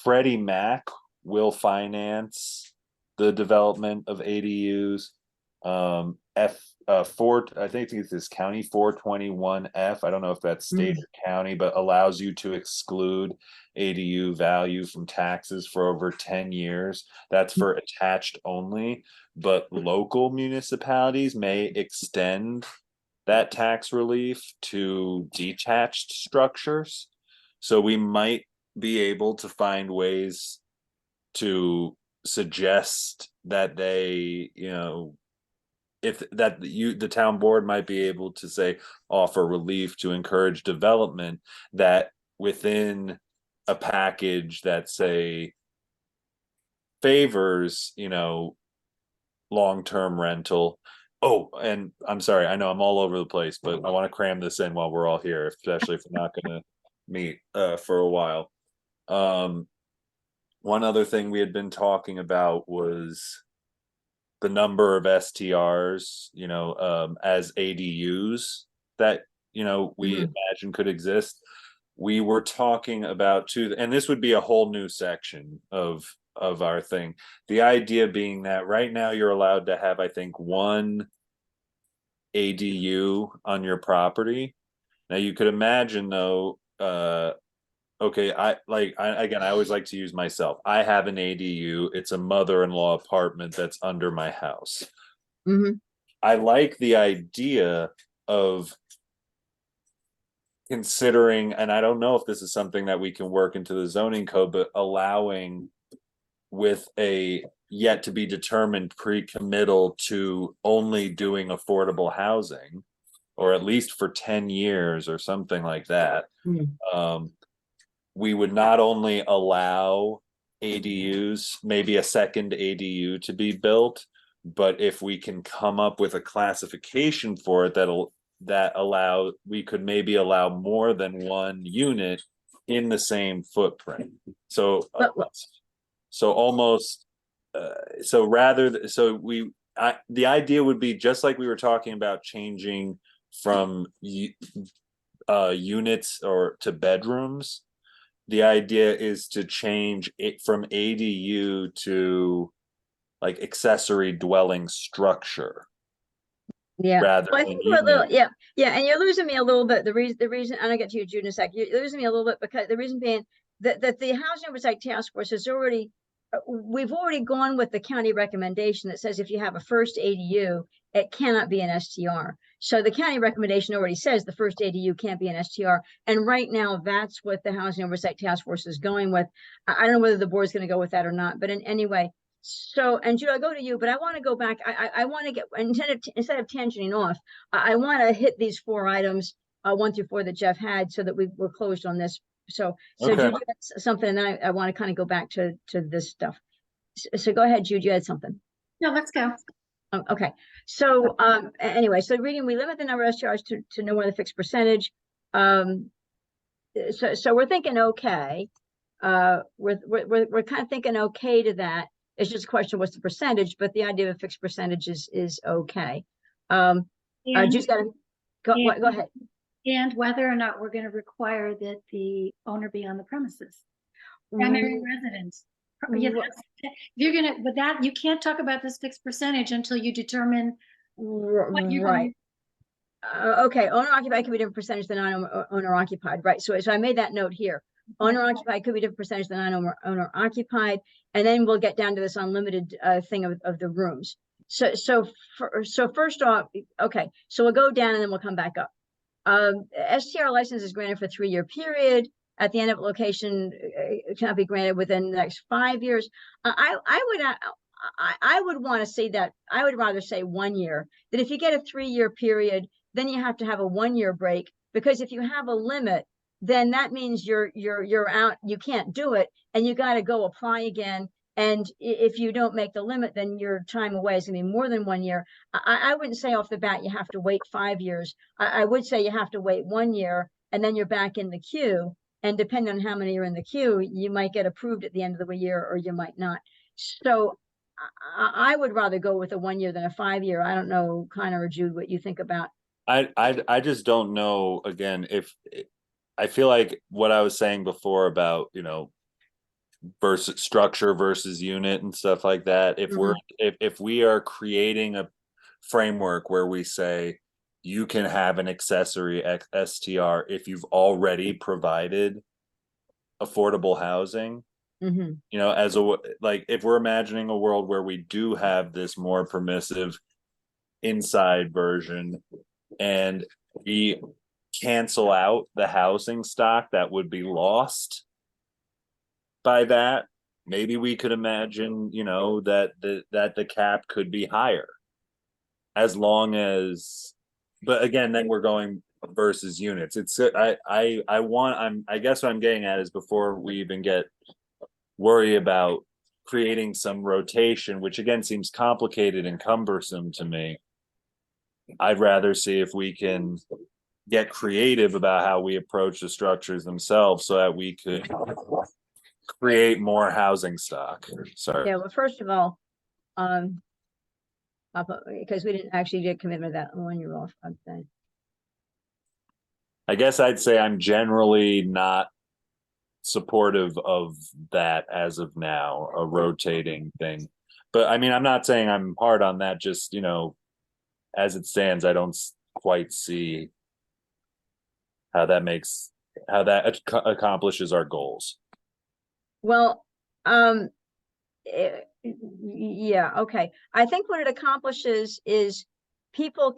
Freddie Mac will finance the development of ADUs. I think it's this county 421F. I don't know if that's state or county, but allows you to exclude ADU value from taxes for over 10 years. That's for attached only, but local municipalities may extend that tax relief to detached structures. So we might be able to find ways to suggest that they, if that the town board might be able to say offer relief to encourage development that within a package that say favors, long-term rental. Oh, and I'm sorry, I know I'm all over the place, but I want to cram this in while we're all here, especially if we're not going to meet for a while. One other thing we had been talking about was the number of STRs, as ADUs that, we imagine could exist. We were talking about too, and this would be a whole new section of our thing. The idea being that right now you're allowed to have, I think, one ADU on your property. Now you could imagine though, okay, again, I always like to use myself. I have an ADU. It's a mother-in-law apartment that's under my house. I like the idea of considering, and I don't know if this is something that we can work into the zoning code, but allowing with a yet to be determined pre-committal to only doing affordable housing, or at least for 10 years or something like that. We would not only allow ADUs, maybe a second ADU to be built, but if we can come up with a classification for it we could maybe allow more than one unit in the same footprint. So almost, the idea would be just like we were talking about changing from units or to bedrooms. The idea is to change it from ADU to like accessory dwelling structure.
Yeah.
Rather
Well, I
than
think we're a little,
unit.
yeah, and you're losing me a little bit. The reason, and I'll get to you, Jude, in a sec. You're losing me a little bit because the reason being that the Housing Oversight Task Force has already, we've already gone with the county recommendation that says if you have a first ADU, it cannot be an STR. So the county recommendation already says the first ADU can't be an STR. And right now, that's what the Housing Oversight Task Force is going with. I don't know whether the board's going to go with that or not, but in anyway. So, and Jude, I'll go to you, but I want to go back. I want to get, instead of tangenting off, I want to hit these 4 items, 1 through 4 that Jeff had, so that we're closed on this. So
Okay.
Jude, you had something, and then I want to kind of go back to this stuff. So go ahead, Jude, you had something.
No, let's go.
Okay. So, anyway, so reading, we limit the number of STRs to no more than a fixed percentage. So we're thinking, okay, we're kind of thinking okay to that. It's just a question, what's the percentage? But the idea of a fixed percentage is okay. Just gotta go ahead.
And whether or not we're going to require that the owner be on the premises, primary residence. Yeah, you're gonna, but that you can't talk about this fixed percentage until you determine what you're
right. Okay, owner occupied could be different percentage than non-owner occupied, right? So I made that note here. Owner occupied could be different percentage than non-owner occupied, and then we'll get down to this unlimited thing of the rooms. So first off, okay, so we'll go down and then we'll come back up. STR license is granted for a 3-year period. At the end of location, it cannot be granted within the next 5 years. I would want to say that I would rather say 1 year. That if you get a 3-year period, then you have to have a 1-year break, because if you have a limit, then that means you're out. You can't do it, and you got to go apply again. And if you don't make the limit, then your time away is going to be more than 1 year. I wouldn't say off the bat you have to wait 5 years. I would say you have to wait 1 year, and then you're back in the queue. And depending on how many are in the queue, you might get approved at the end of the year, or you might not. So I would rather go with a 1 year than a 5 year. I don't know, Connor or Jude, what you think about.
I just don't know. Again, if I feel like what I was saying before about, versus structure versus unit and stuff like that. If we are creating framework where we say you can have an accessory STR if you've already provided affordable housing.
Mm-hmm.
You know, as a, like, if we're imagining a world where we do have this more permissive inside version and we cancel out the housing stock that would be lost by that, maybe we could imagine, you know, that the cap could be higher, as long as, but again, then we're going versus units. It's I guess what I'm getting at is, before we even worry about creating some rotation, which again seems complicated and cumbersome to me, I'd rather see if we can get creative about how we approach the structures themselves so that we could create more housing stock. Sorry.
Yeah, well, first of all, because we didn't actually get commitment of that 1 year off, I'm saying.
I guess I'd say I'm generally not supportive of that as of now, a rotating thing. But I mean, I'm not saying I'm hard on that, just, you know, as it stands, I don't quite see how that accomplishes our goals.
Well, yeah, okay. I think what it accomplishes is people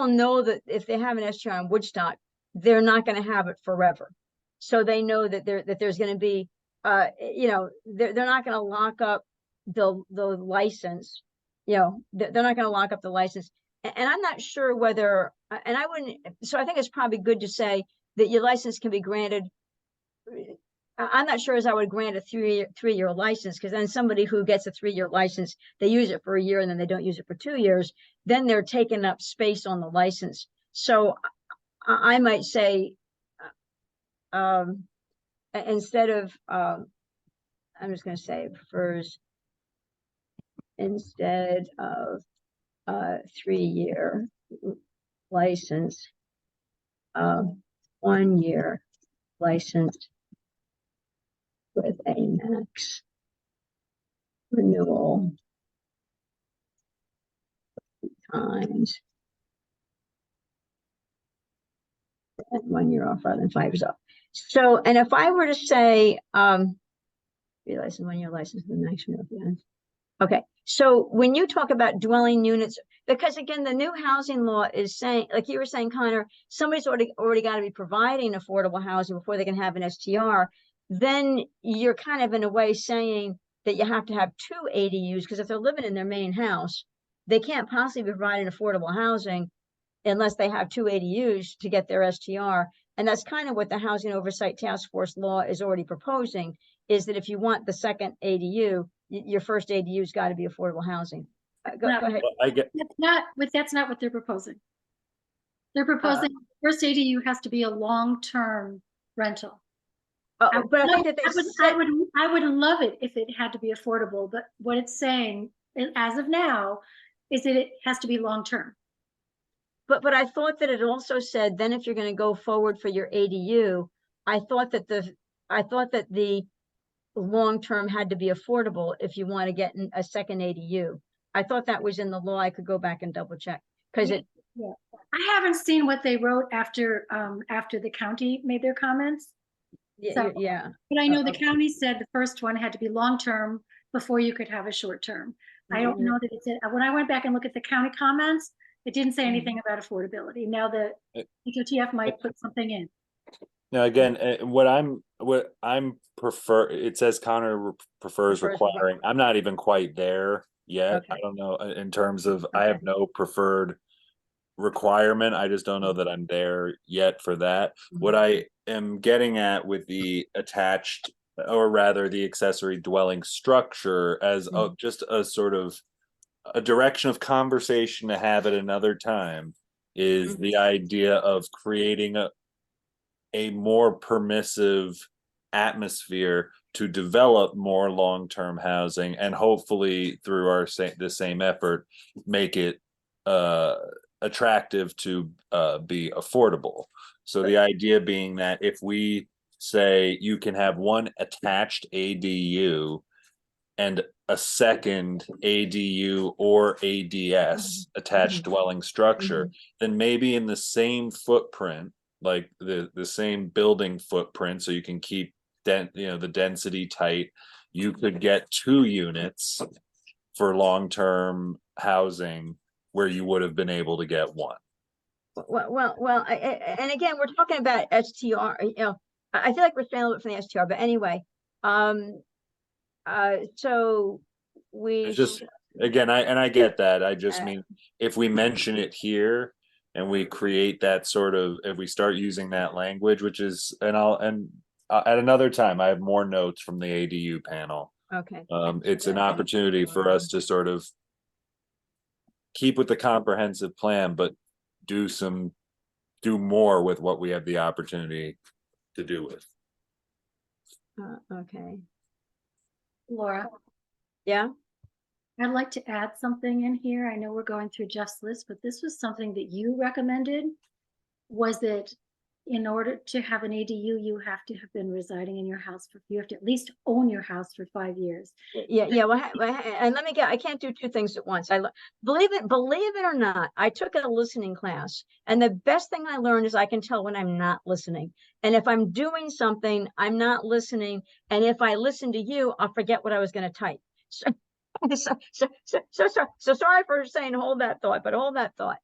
know that if they have an STR in Woodstock, they're not going to have it forever. So they know that there's going to be, you know, they're not going to lock up the license. You know, they're not going to lock up the license. And I'm not sure whether, and I wouldn't, so I think it's probably good to say that your license can be granted. I'm not sure as I would grant a three-year license, because then somebody who gets a 3-year license, they use it for a year and then they don't use it for 2 years, then they're taking up space on the license. So I might say, instead of, I'm just going to say prefers, instead of a 3-year license, 1 year license with a max renewal times and 1 year off rather than 5 years off. So, and if I were to say, license, 1 year license with max renewal, yeah. Okay, so when you talk about dwelling units, because again, the new housing law is saying, like you were saying, Connor, somebody's already got to be providing affordable housing before they can have an STR. Then you're kind of in a way saying that you have to have 2 ADUs, because if they're living in their main house, they can't possibly be providing affordable housing unless they have 2 ADUs to get their STR. And that's kind of what the Housing Oversight Task Force law is already proposing, is that if you want the second ADU, your first ADU's got to be affordable housing. Go ahead.
Well, I get,
That's not what they're proposing. They're proposing the first ADU has to be a long-term rental.
But I think that
I would love it if it had to be affordable, but what it's saying as of now is that it has to be long-term.
But I thought that it also said, then if you're going to go forward for your ADU, I thought that the long-term had to be affordable if you want to get a second ADU. I thought that was in the law. I could go back and double check, because I
haven't seen what they wrote after the county made their comments. So,
yeah.
But I know the county said the first one had to be long-term before you could have a short-term. I don't know that it said, when I went back and looked at the county comments, it didn't say anything about affordability. Now the HOTF might put something in.
now again, what I'm prefer, it says Connor prefers requiring. I'm not even quite there yet.
Okay.
I don't know in terms of, I have no preferred requirement. I just don't know that I'm there yet for that. What I am getting at with the attached, or rather the accessory dwelling structure, as just a sort of a direction of conversation to have at another time, is the idea of creating a more permissive atmosphere to develop more long-term housing, and hopefully through the same effort make it attractive to be affordable. So the idea being that if we say you can have one attached ADU and a second ADU or ADS attached dwelling structure, then maybe in the same footprint, like the same building footprint, so you can keep the density tight, you could get 2 units for long-term housing where you would have been able to get 1.
Well, and again, we're talking about STR, I feel like we're staying a little bit from the STR, but anyway, so we
It's just, again, I get that. I just mean, if we mention it here and we create that sort of, if we start using that language, which is, at another time, I have more notes from the ADU panel.
okay.
It's an opportunity for us to sort of keep with the comprehensive plan, but do more with what we have the opportunity to do with.
Okay.
Laura,
Yeah.
I'd like to add something in here. I know we're going through Jeff's list, but this was something that you recommended, was that in order to have an ADU, you have to have been residing in your house you have to at least own your house for 5 years.
Yeah. Well, and let me get, I can't do 2 things at once. Believe it or not, I took a listening class, and the best thing I learned is I can tell when I'm not listening. And if I'm doing something, I'm not listening. And if I listen to you, I'll forget what I was going to type. So sorry for saying hold that thought, but hold that thought.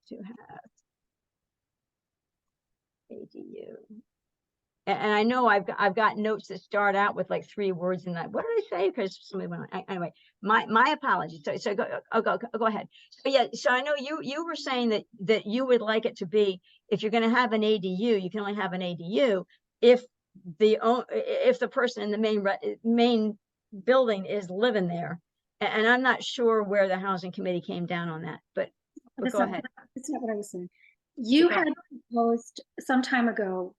To have ADU. And I know I've got notes that start out with like 3 words in that. What did I say? Because somebody went on. Anyway, my apologies. So go ahead. So yeah, so I know you were saying that you would like it to be, if you're going to have an ADU, you can only have an ADU if the person in the main building is living there. And I'm not sure where the housing committee came down on that, but go ahead.
That's not what I was saying. You had proposed some time ago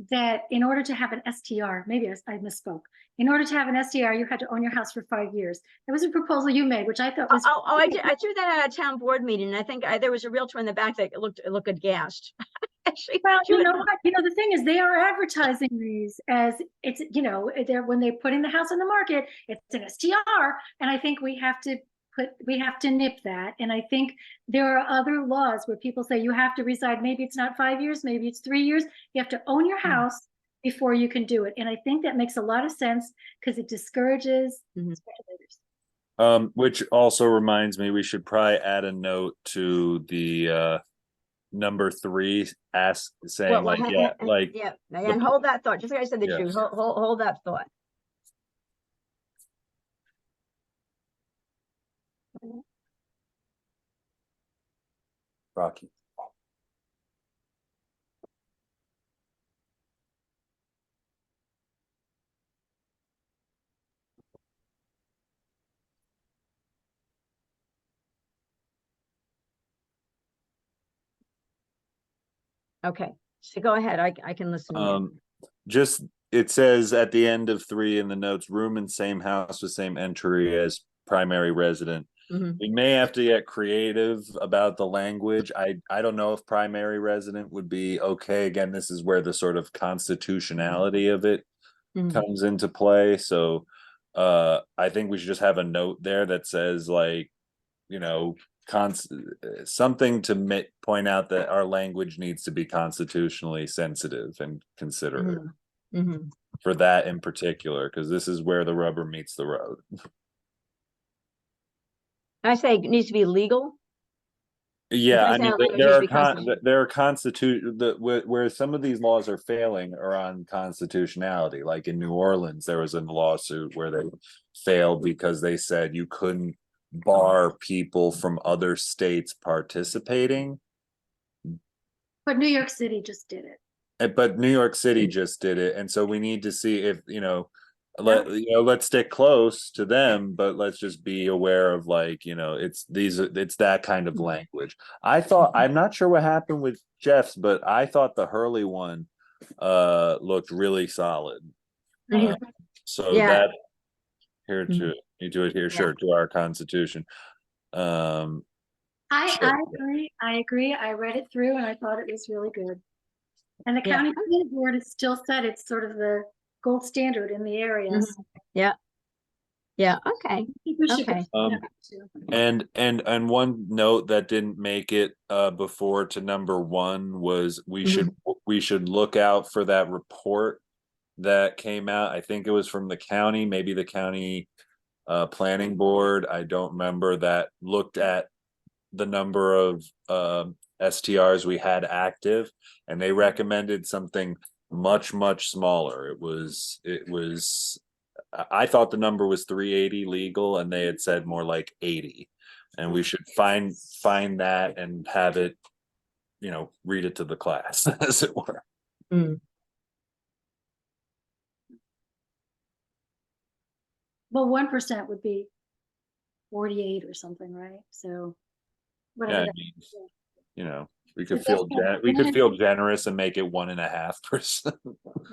that in order to have an STR, maybe I misspoke. In order to have an STR, you had to own your house for 5 years. It was a proposal you made, which I thought was.
I did. I threw that at a town board meeting, and I think there was a realtor in the back that looked aghast.
Well, you know what? The thing is, they are advertising these as it's, when they're putting the house on the market, it's an STR, and I think we have to nip that. And I think there are other laws where people say you have to reside. Maybe it's not 5 years, maybe it's 3 years. You have to own your house before you can do it. And I think that makes a lot of sense because it discourages speculators.
Which also reminds me, we should probably add a note to the number 3, saying
and hold that thought. Just like I said, that you hold that thought.
Rocky.
Okay, so go ahead. I can listen to you.
Just, it says at the end of 3 in the notes, room in same house with same entry as primary resident. We may have to get creative about the language. I don't know if primary resident would be okay. Again, this is where the sort of constitutionality of it comes into play. So I think we should just have a note there that says, like, something to point out that our language needs to be constitutionally sensitive and considerate for that in particular, because this is where the rubber meets the road.
I say it needs to be legal.
Yeah, I mean, there are where some of these laws are failing are on constitutionality. Like in New Orleans, there was a lawsuit where they failed because they said you couldn't bar people from other states participating.
But New York City just did it.
But New York City just did it, and so we need to see if let's stick close to them, but let's just be aware of, like, it's that kind of language. I'm not sure what happened with Jeff's, but I thought the Hurley one looked really solid. So that here to you do it here, sure, to our Constitution.
I agree. I read it through and I thought it was really good. And the county board has still said it's sort of the gold standard in the areas.
Yeah. Yeah, okay,
I think we should
okay.
go that too.
And one note that didn't make it before to number one was we should look out for that report that came out. I think it was from the county, maybe the county planning board. I don't remember, that looked at the number of STRs we had active, and they recommended something much smaller. It was I thought the number was 380 legal, and they had said more like 80. And we should find that and have it, read it to the class, as it were.
Well, 1% would be 48 or something, right? So whatever.
Yeah, I
that
mean,
is.
we could feel generous and make it 1.5%.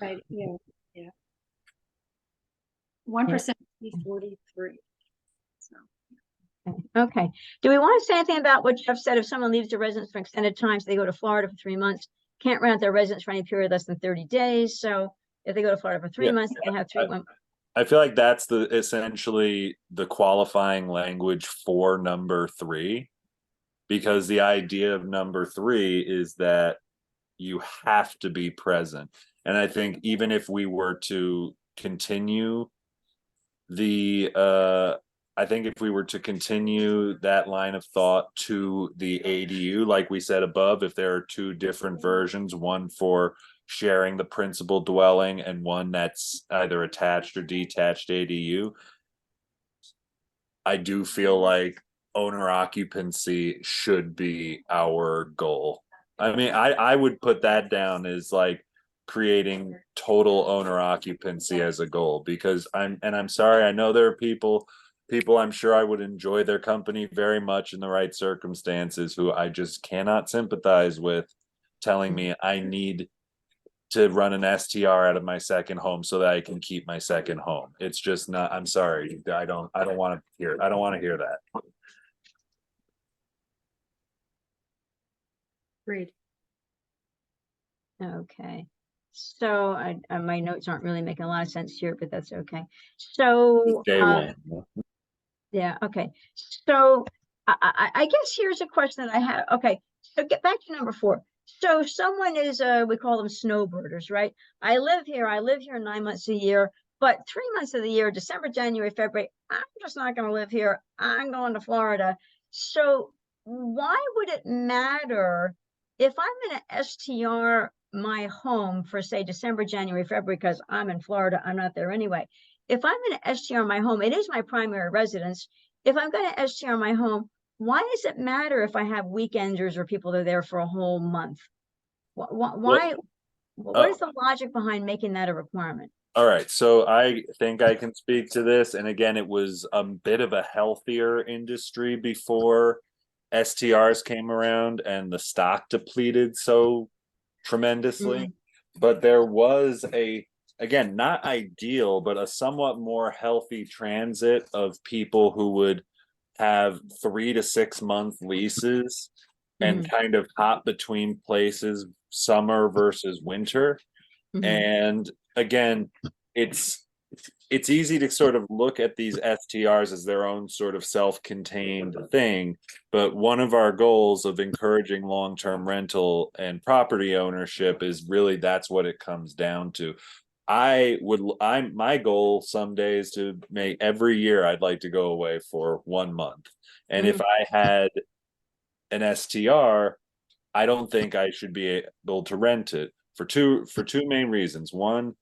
Right, yeah. 1% would be 43. So
Okay, do we want to say anything about what Jeff said? If someone leaves their residence for extended times, they go to Florida for 3 months, can't rent their residence for any period less than 30 days. So if they go to Florida for 3 months, they can have 3 months.
I feel like that's essentially the qualifying language for number 3, because the idea of number 3 is that you have to be present. And I think even if we were to continue that line of thought to the ADU, like we said above, if there are 2 different versions, one for sharing the principal dwelling and one that's either attached or detached ADU, I do feel like owner occupancy should be our goal. I mean, I would put that down as like creating total owner occupancy as a goal, because I'm sorry, I know there are people I'm sure I would enjoy their company very much in the right circumstances, who I just cannot sympathize with telling me I need to run an STR out of my second home so that I can keep my second home. It's just not, I'm sorry. I don't want to hear that.
agreed.
Okay, so my notes aren't really making a lot of sense here, but that's okay. So
Day one.
yeah, okay. So I guess here's a question that I have. Okay, so get back to number 4. So someone is we call them snowbirders, right? I live here 9 months a year, but 3 months of the year, December, January, February, I'm just not going to live here. I'm going to Florida. So why would it matter if I'm going to STR my home for, say, December, January, February, because I'm in Florida, I'm not there anyway. If I'm going to STR my home, it is my primary residence. If I'm going to STR my home, why does it matter if I have weekenders or people that are there for a whole month? Why? What is the logic behind making that a requirement?
All right, so I think I can speak to this. And again, it was a bit of a healthier industry before STRs came around and the stock depleted so tremendously. But there was again, not ideal, but a somewhat more healthy transit of people who would have 3 to 6 month leases and kind of hop between places, summer versus winter. And again, it's easy to sort of look at these STRs as their own sort of self-contained thing, but one of our goals of encouraging long-term rental and property ownership is really, that's what it comes down to. My goal someday is to make every year I'd like to go away for 1 month. And if I had an STR, I don't think I should be able to rent it for two main reasons. One,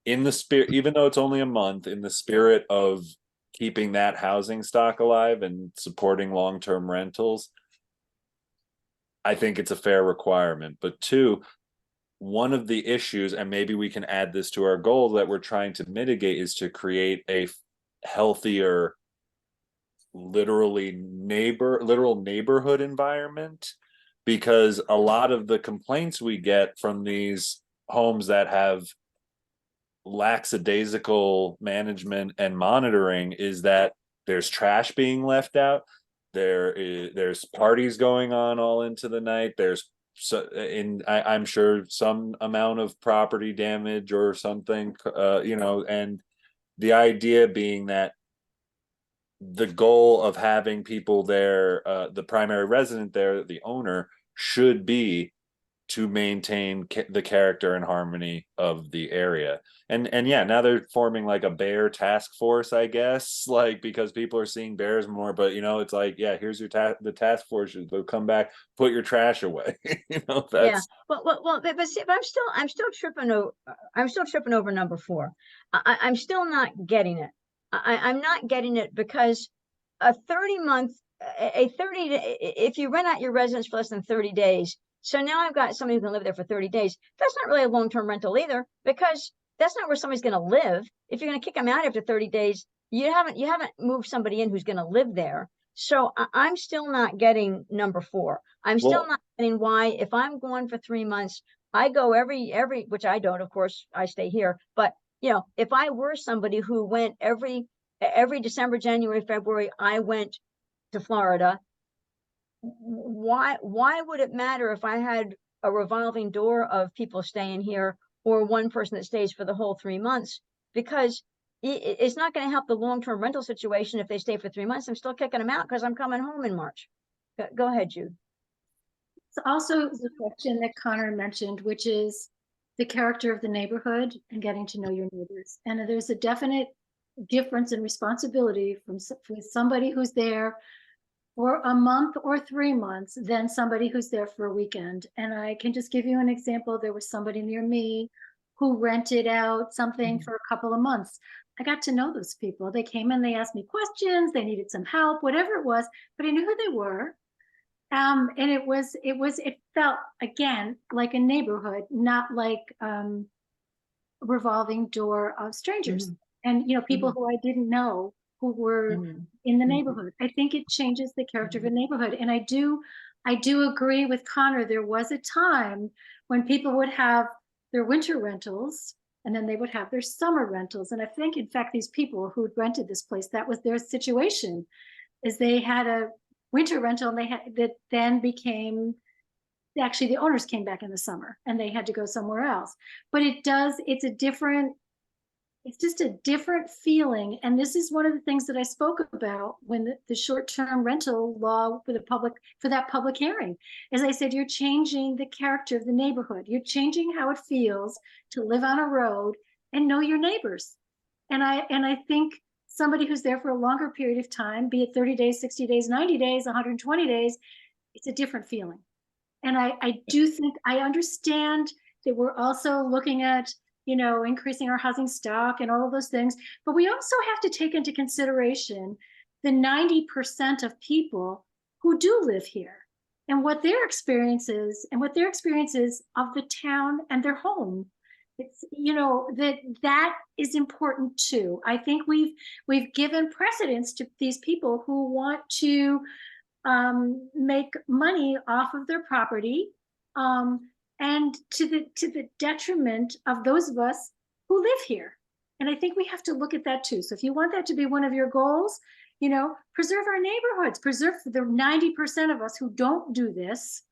in the spirit, even though it's only a month, in the spirit of keeping that housing stock alive and supporting long-term rentals, I think it's a fair requirement. But 2, one of the issues, and maybe we can add this to our goal that we're trying to mitigate, is to create a healthier, literal neighborhood environment, because a lot of the complaints we get from these homes that have lackadaisical management and monitoring is that there's trash being left out, there's parties going on all into the night, there's so I'm sure some amount of property damage or something, you know, and the idea being that the goal of having people there, the primary resident there, the owner, should be to maintain the character and harmony of the area. And yeah, now they're forming like a bear task force, I guess, like because people are seeing bears more. But you know, it's like, yeah, here's your the task force. They'll come back, put your trash away. You know,
Yeah,
that's
but see, but I'm still tripping over, I'm still tripping over number four. I'm still not getting it. I'm not getting it because a 30-month, a 30, if you rent out your residence for less than 30 days, so now I've got somebody who can live there for 30 days. That's not really a long-term rental either, because that's not where somebody's going to live. If you're going to kick them out after 30 days, you haven't moved somebody in who's going to live there. So I'm still not getting number four. I'm still
well,
not getting why, if I'm gone for 3 months, I go every, which I don't, of course, I stay here. But you know, if I were somebody who went every December, January, February, I went to Florida. Why would it matter if I had a revolving door of people staying here or one person that stays for the whole 3 months? Because it's not going to help the long-term rental situation if they stay for 3 months. I'm still kicking them out because I'm coming home in March. Go ahead, Jude.
It's also the question that Connor mentioned, which is the character of the neighborhood and getting to know your neighbors. And there's a definite difference in responsibility from somebody who's there for a month or 3 months than somebody who's there for a weekend. And I can just give you an example. There was somebody near me who rented out something for a couple of months. I got to know those people. They came in, they asked me questions, they needed some help, whatever it was, but I knew who they were. And it felt, again, like a neighborhood, not like a revolving door of strangers. And, you know, people who I didn't know who were in the neighborhood. I think it changes the character of a neighborhood. And I do agree with Connor. There was a time when people would have their winter rentals and then they would have their summer rentals. And I think, in fact, these people who rented this place, that was their situation, is they had a winter rental and they had that then became, actually the owners came back in the summer and they had to go somewhere else. But it's just a different feeling. And this is one of the things that I spoke about when the short-term rental law for that public hearing, as I said, you're changing the character of the neighborhood. You're changing how it feels to live on a road and know your neighbors. And I think somebody who's there for a longer period of time, be it 30 days, 60 days, 90 days, 120 days, it's a different feeling. And I do think I understand that we're also looking at, you know, increasing our housing stock and all of those things, but we also have to take into consideration the 90% of people who do live here and what their experience is of the town and their home. It's, you know, that is important too. I think we've given precedence to these people who want to make money off of their property, and to the detriment of those of us who live here. And I think we have to look at that too. So if you want that to be one of your goals, you know, preserve our neighborhoods, preserve the 90% of us who don't do this,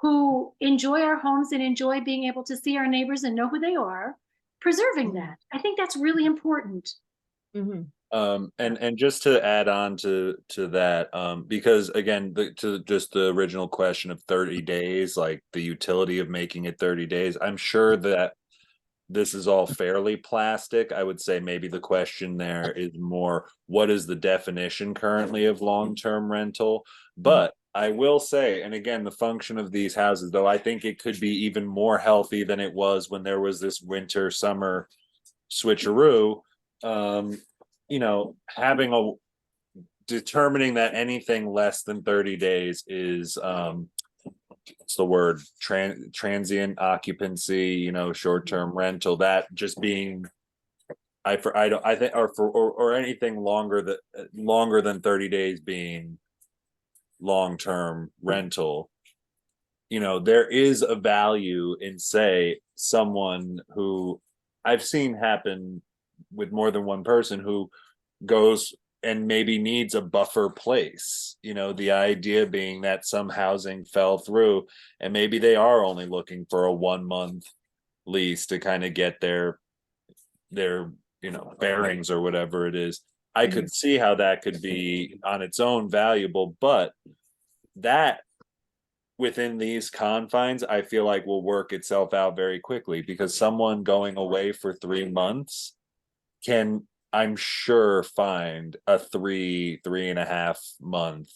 who enjoy our homes and enjoy being able to see our neighbors and know who they are, preserving that. I think that's really important.
And just to add on to that, because again, to just the original question of 30 days, like the utility of making it 30 days, I'm sure that this is all fairly plastic. I would say maybe the question there is more, what is the definition currently of long-term rental? But I will say, and again, the function of these houses, though, I think it could be even more healthy than it was when there was this winter summer switcheroo. You know, determining that anything less than 30 days is what's the word, transient occupancy, you know, short-term rental, that just being I think or anything longer than 30 days being long-term rental. You know, there is a value in, say, someone who I've seen happen with more than one person who goes and maybe needs a buffer place. You know, the idea being that some housing fell through and maybe they are only looking for a 1 month lease to kind of get their you know, bearings or whatever it is. I could see how that could be on its own valuable, but that within these confines, I feel like will work itself out very quickly, because someone going away for 3 months can, I'm sure, find a 3.5 month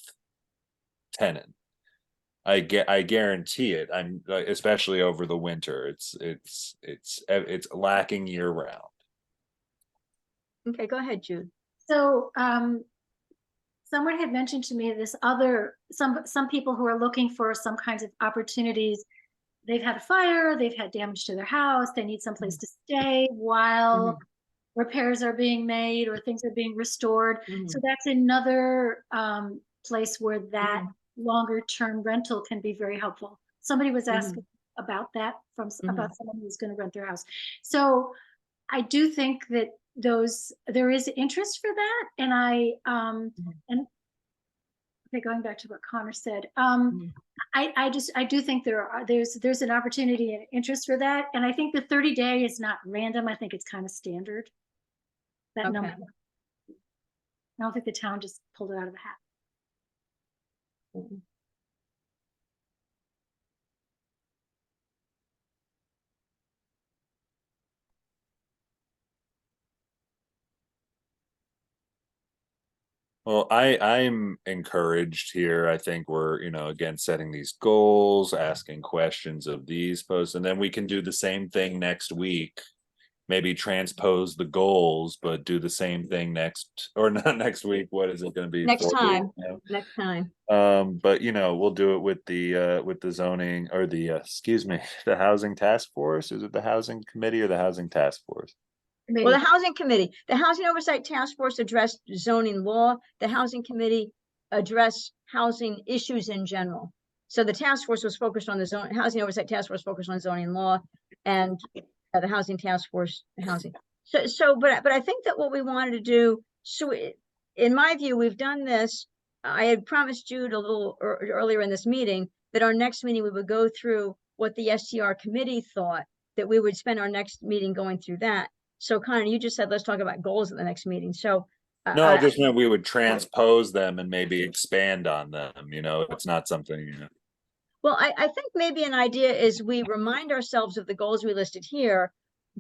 tenant. I guarantee it. I'm especially over the winter. It's lacking year round.
Okay, go ahead, Jude.
So, someone had mentioned to me this some people who are looking for some kinds of opportunities. They've had a fire, they've had damage to their house, they need someplace to stay while repairs are being made or things are being restored. So that's another place where that longer term rental can be very helpful. Somebody was asking about that about someone who's going to rent their house. So I do think that there is interest for that, and and okay, going back to what Connor said, I do think there's an opportunity and interest for that, and I think the 30-day is not random. I think it's kind of standard, that number. I don't think the town just pulled it out of the hat.
Well, I'm encouraged here. I think we're, you know, again, setting these goals, asking questions of these posts, and then we can do the same thing next week. Maybe transpose the goals, but do the same thing next, or not next week. What is it going to be?
Next
4
time.
weeks now?
Next time.
But you know, we'll do it with the zoning, or the excuse me, the housing task force. Is it the housing committee or the housing task force?
Well, the Housing Committee, the Housing Oversight Task Force addressed zoning law. The Housing Committee addressed housing issues in general. So the task force was focused on the Housing Oversight Task Force focused on zoning law, and the Housing Task Force housing. But I think that what we wanted to do, in my view, we've done this. I had promised Jude a little earlier in this meeting that our next meeting we would go through what the STR committee thought, that we would spend our next meeting going through that. So Connor, you just said, let's talk about goals at the next meeting. So
no, I just meant we would transpose them and maybe expand on them. You know, it's not something, you know.
Well, I think maybe an idea is we remind ourselves of the goals we listed here,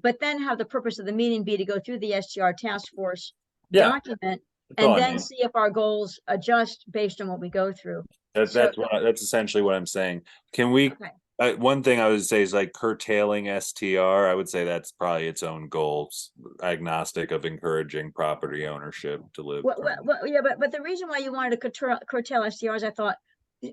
but then have the purpose of the meeting be to go through the STR task force document and then see if our goals adjust based on what we go through.
That's essentially what I'm saying. Can we? Okay. One thing I would say is like curtailing STR. I would say that's probably its own goals, agnostic of encouraging property ownership to live.
Well, yeah, but the reason why you wanted to curtail STRs, I thought,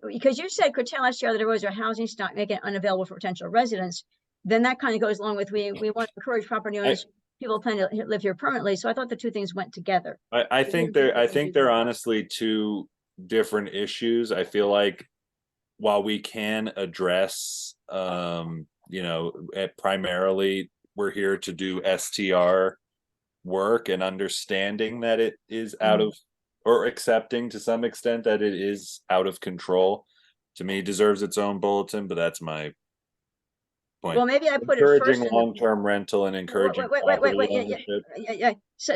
because you said curtail STR that erodes our housing stock, make it unavailable for potential residents, then that kind of goes along with we want to encourage property owners, people plan to live here permanently. So I thought the two things went together.
I think they're honestly two different issues. I feel like while we can address, you know, primarily we're here to do STR work and understanding that it is out of, or accepting to some extent that it is out of control, to me deserves its own bulletin, but that's my point.
Well, maybe I put it first.
Encouraging long-term rental and encouraging
yeah. So,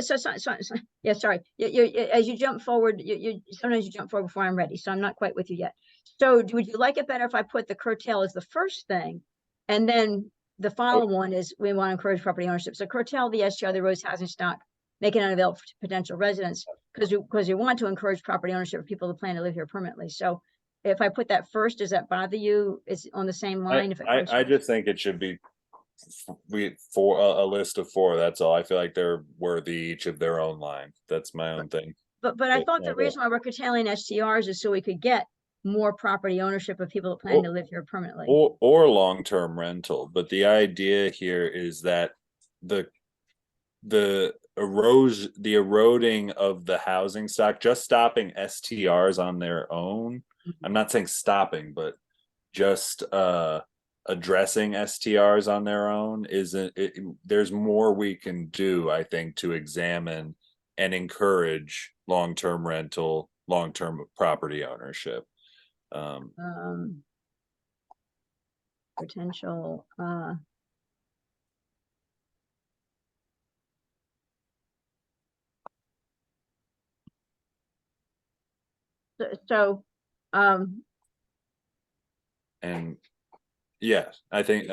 yeah, sorry. As you jump forward, sometimes you jump forward before I'm ready, so I'm not quite with you yet. So would you like it better if I put the curtail as the first thing, and then the following one is we want to encourage property ownership. So curtail the STR, the roads housing stock, make it unavailable for potential residents, because you want to encourage property ownership for people who plan to live here permanently. So if I put that first, does that bother you? Is it on the same line?
I just think it should be a list of 4. That's all. I feel like they're worthy each of their own line. That's my own thing.
But I thought the reason why we're curtailing STRs is so we could get more property ownership of people that plan to live here permanently,
or long-term rental. But the idea here is that the eroding of the housing stock, just stopping STRs on their own. I'm not saying stopping, but just addressing STRs on their own isn't. There's more we can do, I think, to examine and encourage long-term rental, long-term property ownership.
Potential, so,
And yeah, I think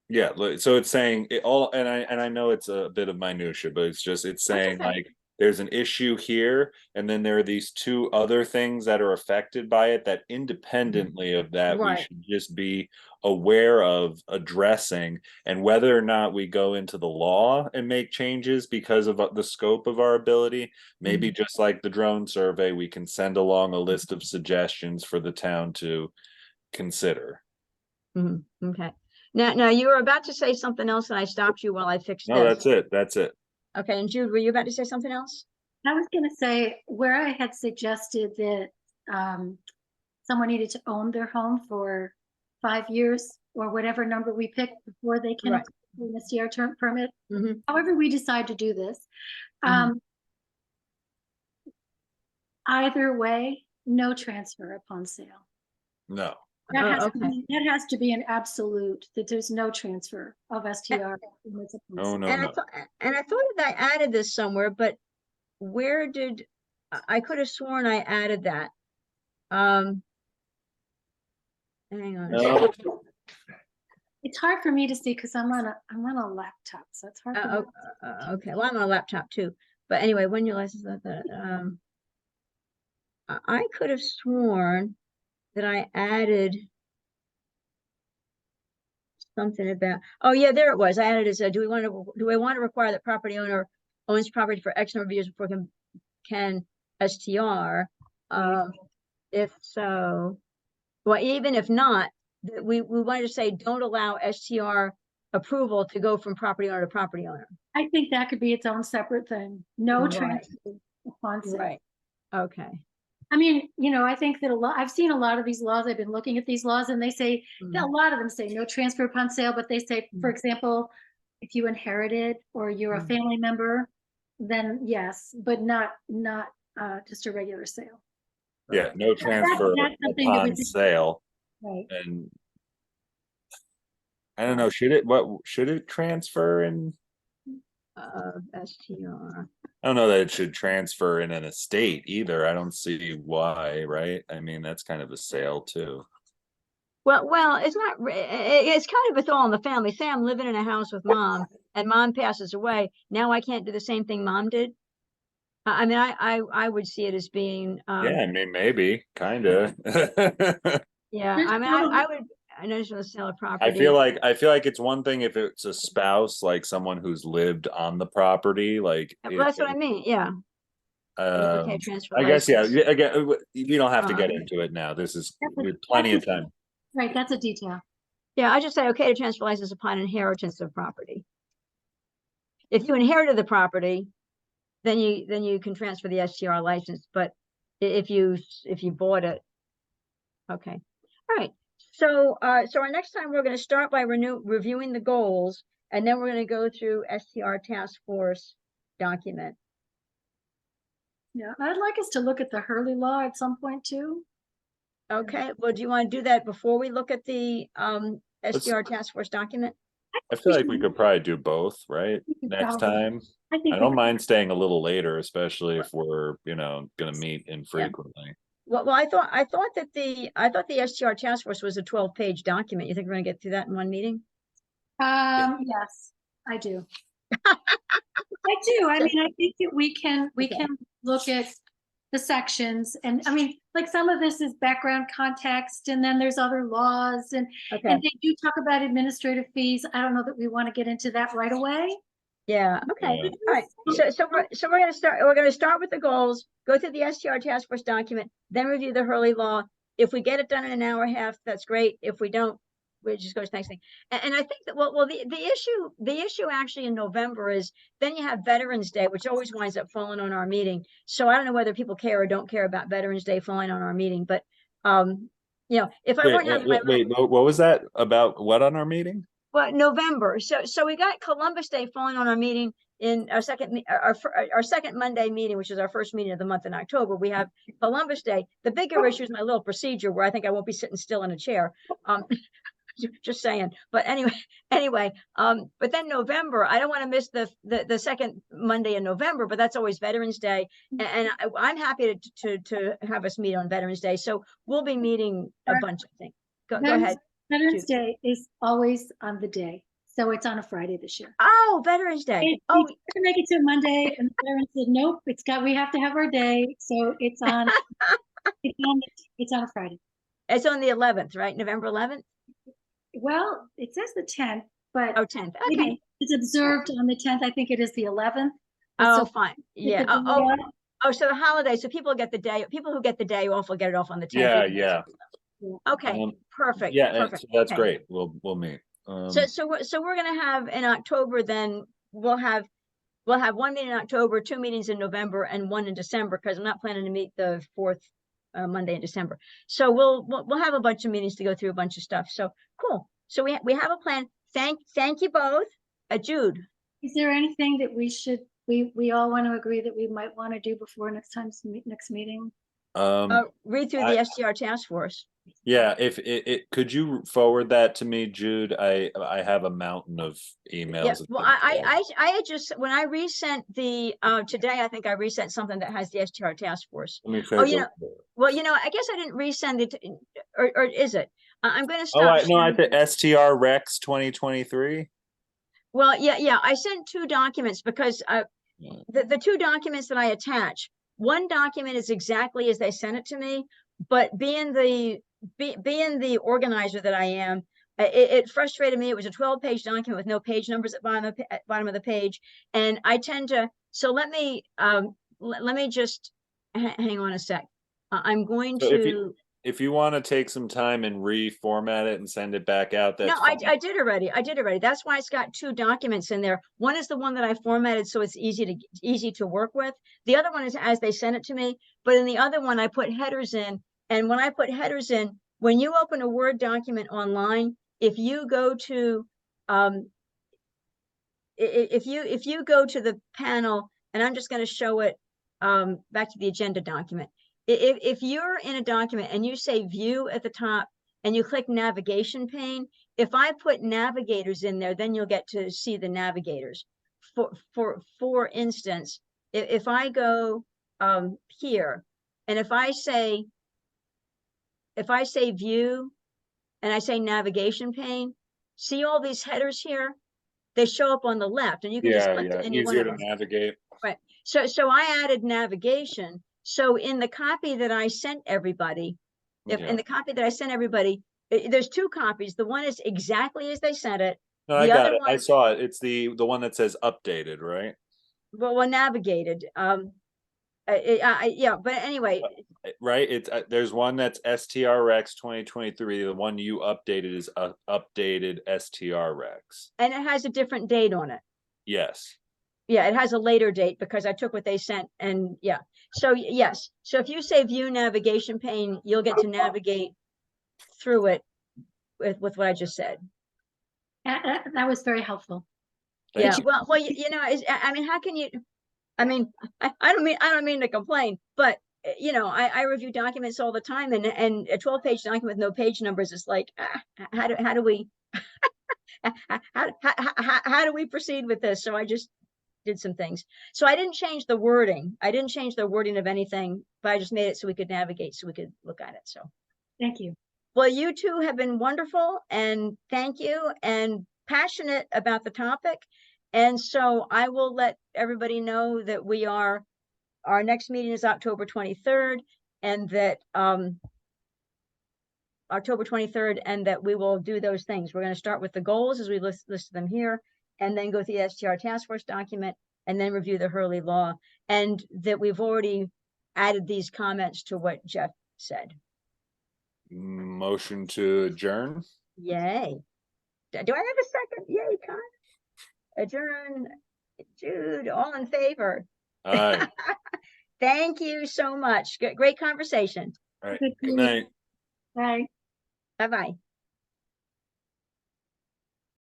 yeah, so it's saying it all, and I know it's a bit of minutia, but it's saying
okay.
like there's an issue here, and then there are these two other things that are affected by it that independently of that we
Right.
should just be aware of addressing, and whether or not we go into the law and make changes because of the scope of our ability, maybe just like the drone survey, we can send along a list of suggestions for the town to consider.
Okay. Now you were about to say something else and I stopped you while I fixed
No,
this.
that's it.
Okay, and Jude, were you about to say something else?
I was going to say where I had suggested that someone needed to own their home for 5 years or whatever number we picked before they can
Right.
apply for an SDR term permit.
Mhm.
However, we decide to do this.
Mhm.
Either way, no transfer upon sale.
No.
That has,
Okay.
that has to be an absolute, that there's no transfer of STR.
No, no,
And
no.
I thought that I added this somewhere, but where did, I could have sworn I added that. Hang on. a
No.
second.
It's hard for me to see because I'm on a laptop, so it's hard for me.
Okay, well, I'm on a laptop too, but anyway, when your license, I could have sworn that I added something about, oh yeah, there it was. I added as do we want to require that property owner owns property for X number of years before can STR? If so, well, even if not, we wanted to say don't allow STR approval to go from property owner to property owner.
I think that could be its own separate thing. No
Right.
transfer upon sale.
Right. Okay.
I mean, I think that I've seen a lot of these laws. I've been looking at these laws and they say, a lot of them say no transfer upon sale, but they say, for example, if you inherited or you're a family member, then yes, but not just a regular sale.
Yeah, no transfer
That's something that
upon sale.
Right.
And I don't know, should it transfer in?
STR.
I don't know that it should transfer in an estate either. I don't see why, right? I mean, that's kind of a sale too.
Well, it's not. It's kind of, it's all in the family. Say I'm living in a house with mom, and mom passes away. Now I can't do the same thing mom did. I mean, I would see it as being.
Yeah, I mean, maybe, kind of.
Yeah,
There's
I mean, I would. I know the sale of property.
I feel like it's one thing if it's a spouse, like someone who's lived on the property, like
Well, that's what I mean. Yeah. Okay, transfer
I guess, yeah,
license.
again, you don't have to get into it now. This is we have plenty of time.
Right, that's a detail.
Yeah, I just say okay to transfer license upon inheritance of property. If you inherited the property, then you can transfer the STR license. But if you bought it, okay, all right. So our next time we're going to start by reviewing the goals, and then we're going to go through STR task force document.
Yeah, I'd like us to look at the Hurley Law at some point too.
Okay, well, do you want to do that before we look at the STR task force document?
I feel like we could probably do both, right? Next time.
I think
I don't mind staying a little later, especially if we're, gonna meet infrequently.
Well, I thought that the STR task force was a 12-page document. You think we're gonna get through that in one meeting?
Yes, I do. I do. I mean, I think that we can look at the sections, and I mean, like some of this is background context, and then there's other laws, and they do talk about administrative fees. I don't know that we want to get into that right away.
Yeah. Okay.
Yeah.
All right. So we're gonna start. We're gonna start with the goals. Go through the STR task force document, then review the Hurley Law. If we get it done in an hour and a half, that's great. If we don't, we just go to the next thing. And I think that the issue actually in November is then you have Veterans Day, which always winds up falling on our meeting. So I don't know whether people care or don't care about Veterans Day falling on our meeting, but if I weren't having
wait, what was that about? What on our meeting?
Well, November. So we got Columbus Day falling on our meeting in our our second Monday meeting, which is our first meeting of the month in October, we have Columbus Day. The bigger issue is my little procedure where I think I won't be sitting still in a chair. Just saying. But anyway, but then November, I don't want to miss the second Monday in November, but that's always Veterans Day. And I'm happy to have us meet on Veterans Day. So we'll be meeting a bunch, I think. Go ahead.
Veterans
Jude.
Day is always on the day, so it's on a Friday this year.
Oh, Veterans Day.
We
Oh,
tried to make it to Monday, and the veterans said, nope, we have to have our day, so it's on, it's on a Friday.
it's on the 11th, right? November 11th?
Well, it says the 10th, but
Oh, 10th.
maybe
Okay.
it's observed on the 10th. I think it is the 11th.
Oh,
So
fine.
it's
Yeah.
a
Oh,
day
oh, so the holiday. So people get the day. People who get the day off will get it off on the 10th.
Yeah,
even though
yeah.
Okay. Perfect.
Yeah,
Perfect.
so that's
Okay.
great. We'll meet.
So we're gonna have in October. Then we'll have one meeting in October, 2 meetings in November, and 1 in December because I'm not planning to meet the 4th Monday in December. So we'll have a bunch of meetings to go through a bunch of stuff. So cool. So we have a plan. Thank you both. Jude.
Is there anything that we all want to agree that we might want to do before next meeting?
Read through the STR task force.
Yeah, if it could you forward that to me, Jude? I have a mountain of emails.
Yeah, well, I had just when I resent the today, I think I resent something that has the STR task force.
Let me
Oh, well, I guess I didn't resend it, or is it? I'm going to stop.
Oh, at the STR Rex 2023.
Well, yeah, I sent 2 documents because the 2 documents that I attach, one document is exactly as they sent it to me, but being the organizer that I am, it frustrated me. It was a 12-page document with no page numbers at bottom of the page, and I tend to. So let me just hang on a sec. I'm going to.
If you want to take some time and reformat it and send it back out, that's
fine. I did already. That's why it's got 2 documents in there. One is the one that I formatted so it's easy to work with. The other one is as they sent it to me. But in the other one, I put headers in. And when I put headers in, when you open a Word document online, if you go to if you go to the panel, and I'm just going to show it back to the agenda document. If you're in a document and you say view at the top and you click navigation pane, if I put navigators in there, then you'll get to see the navigators. For instance, if I go here, and if I say view and I say navigation pane, see all these headers here? They show up on the left, and you can just click to any one of them.
Easier to navigate.
Right. So I added navigation. So in the copy that I sent everybody, in the copy that I sent everybody, there's 2 copies. The one is exactly as they sent it.
No, I got it. I saw it. It's the one that says updated, right?
Well, navigated. Yeah, but anyway.
Right. It's there's one that's STRX 2023. The one you updated is updated STRX.
And it has a different date on it.
Yes.
Yeah, it has a later date because I took what they sent, and yeah. So yes. So if you say view navigation pane, you'll get to navigate through it with what I just said.
That was very helpful.
Yeah. Well, I mean, how can you? I mean, I don't mean to complain, but I review documents all the time, and a 12-page document with no page numbers is like, how do we how do we proceed with this? So I just did some things. So I didn't change the wording. I didn't change the wording of anything, but I just made it so we could navigate, so we could look at it. So
thank you.
Well, you 2 have been wonderful, and thank you, and passionate about the topic. And so I will let everybody know that our next meeting is October 23rd, and that October 23rd, and that we will do those things. We're going to start with the goals as we list them here, and then go through the STR task force document, and then review the Hurley law, and that we've already added these comments to what Jeff said.
Motion to adjourn.
Yay. Do I have a second? Yay, Con. Adjourn. Jude, all in favor?
Aye.
Thank you so much. Great conversation.
All right. Good night.
Bye.
Bye-bye.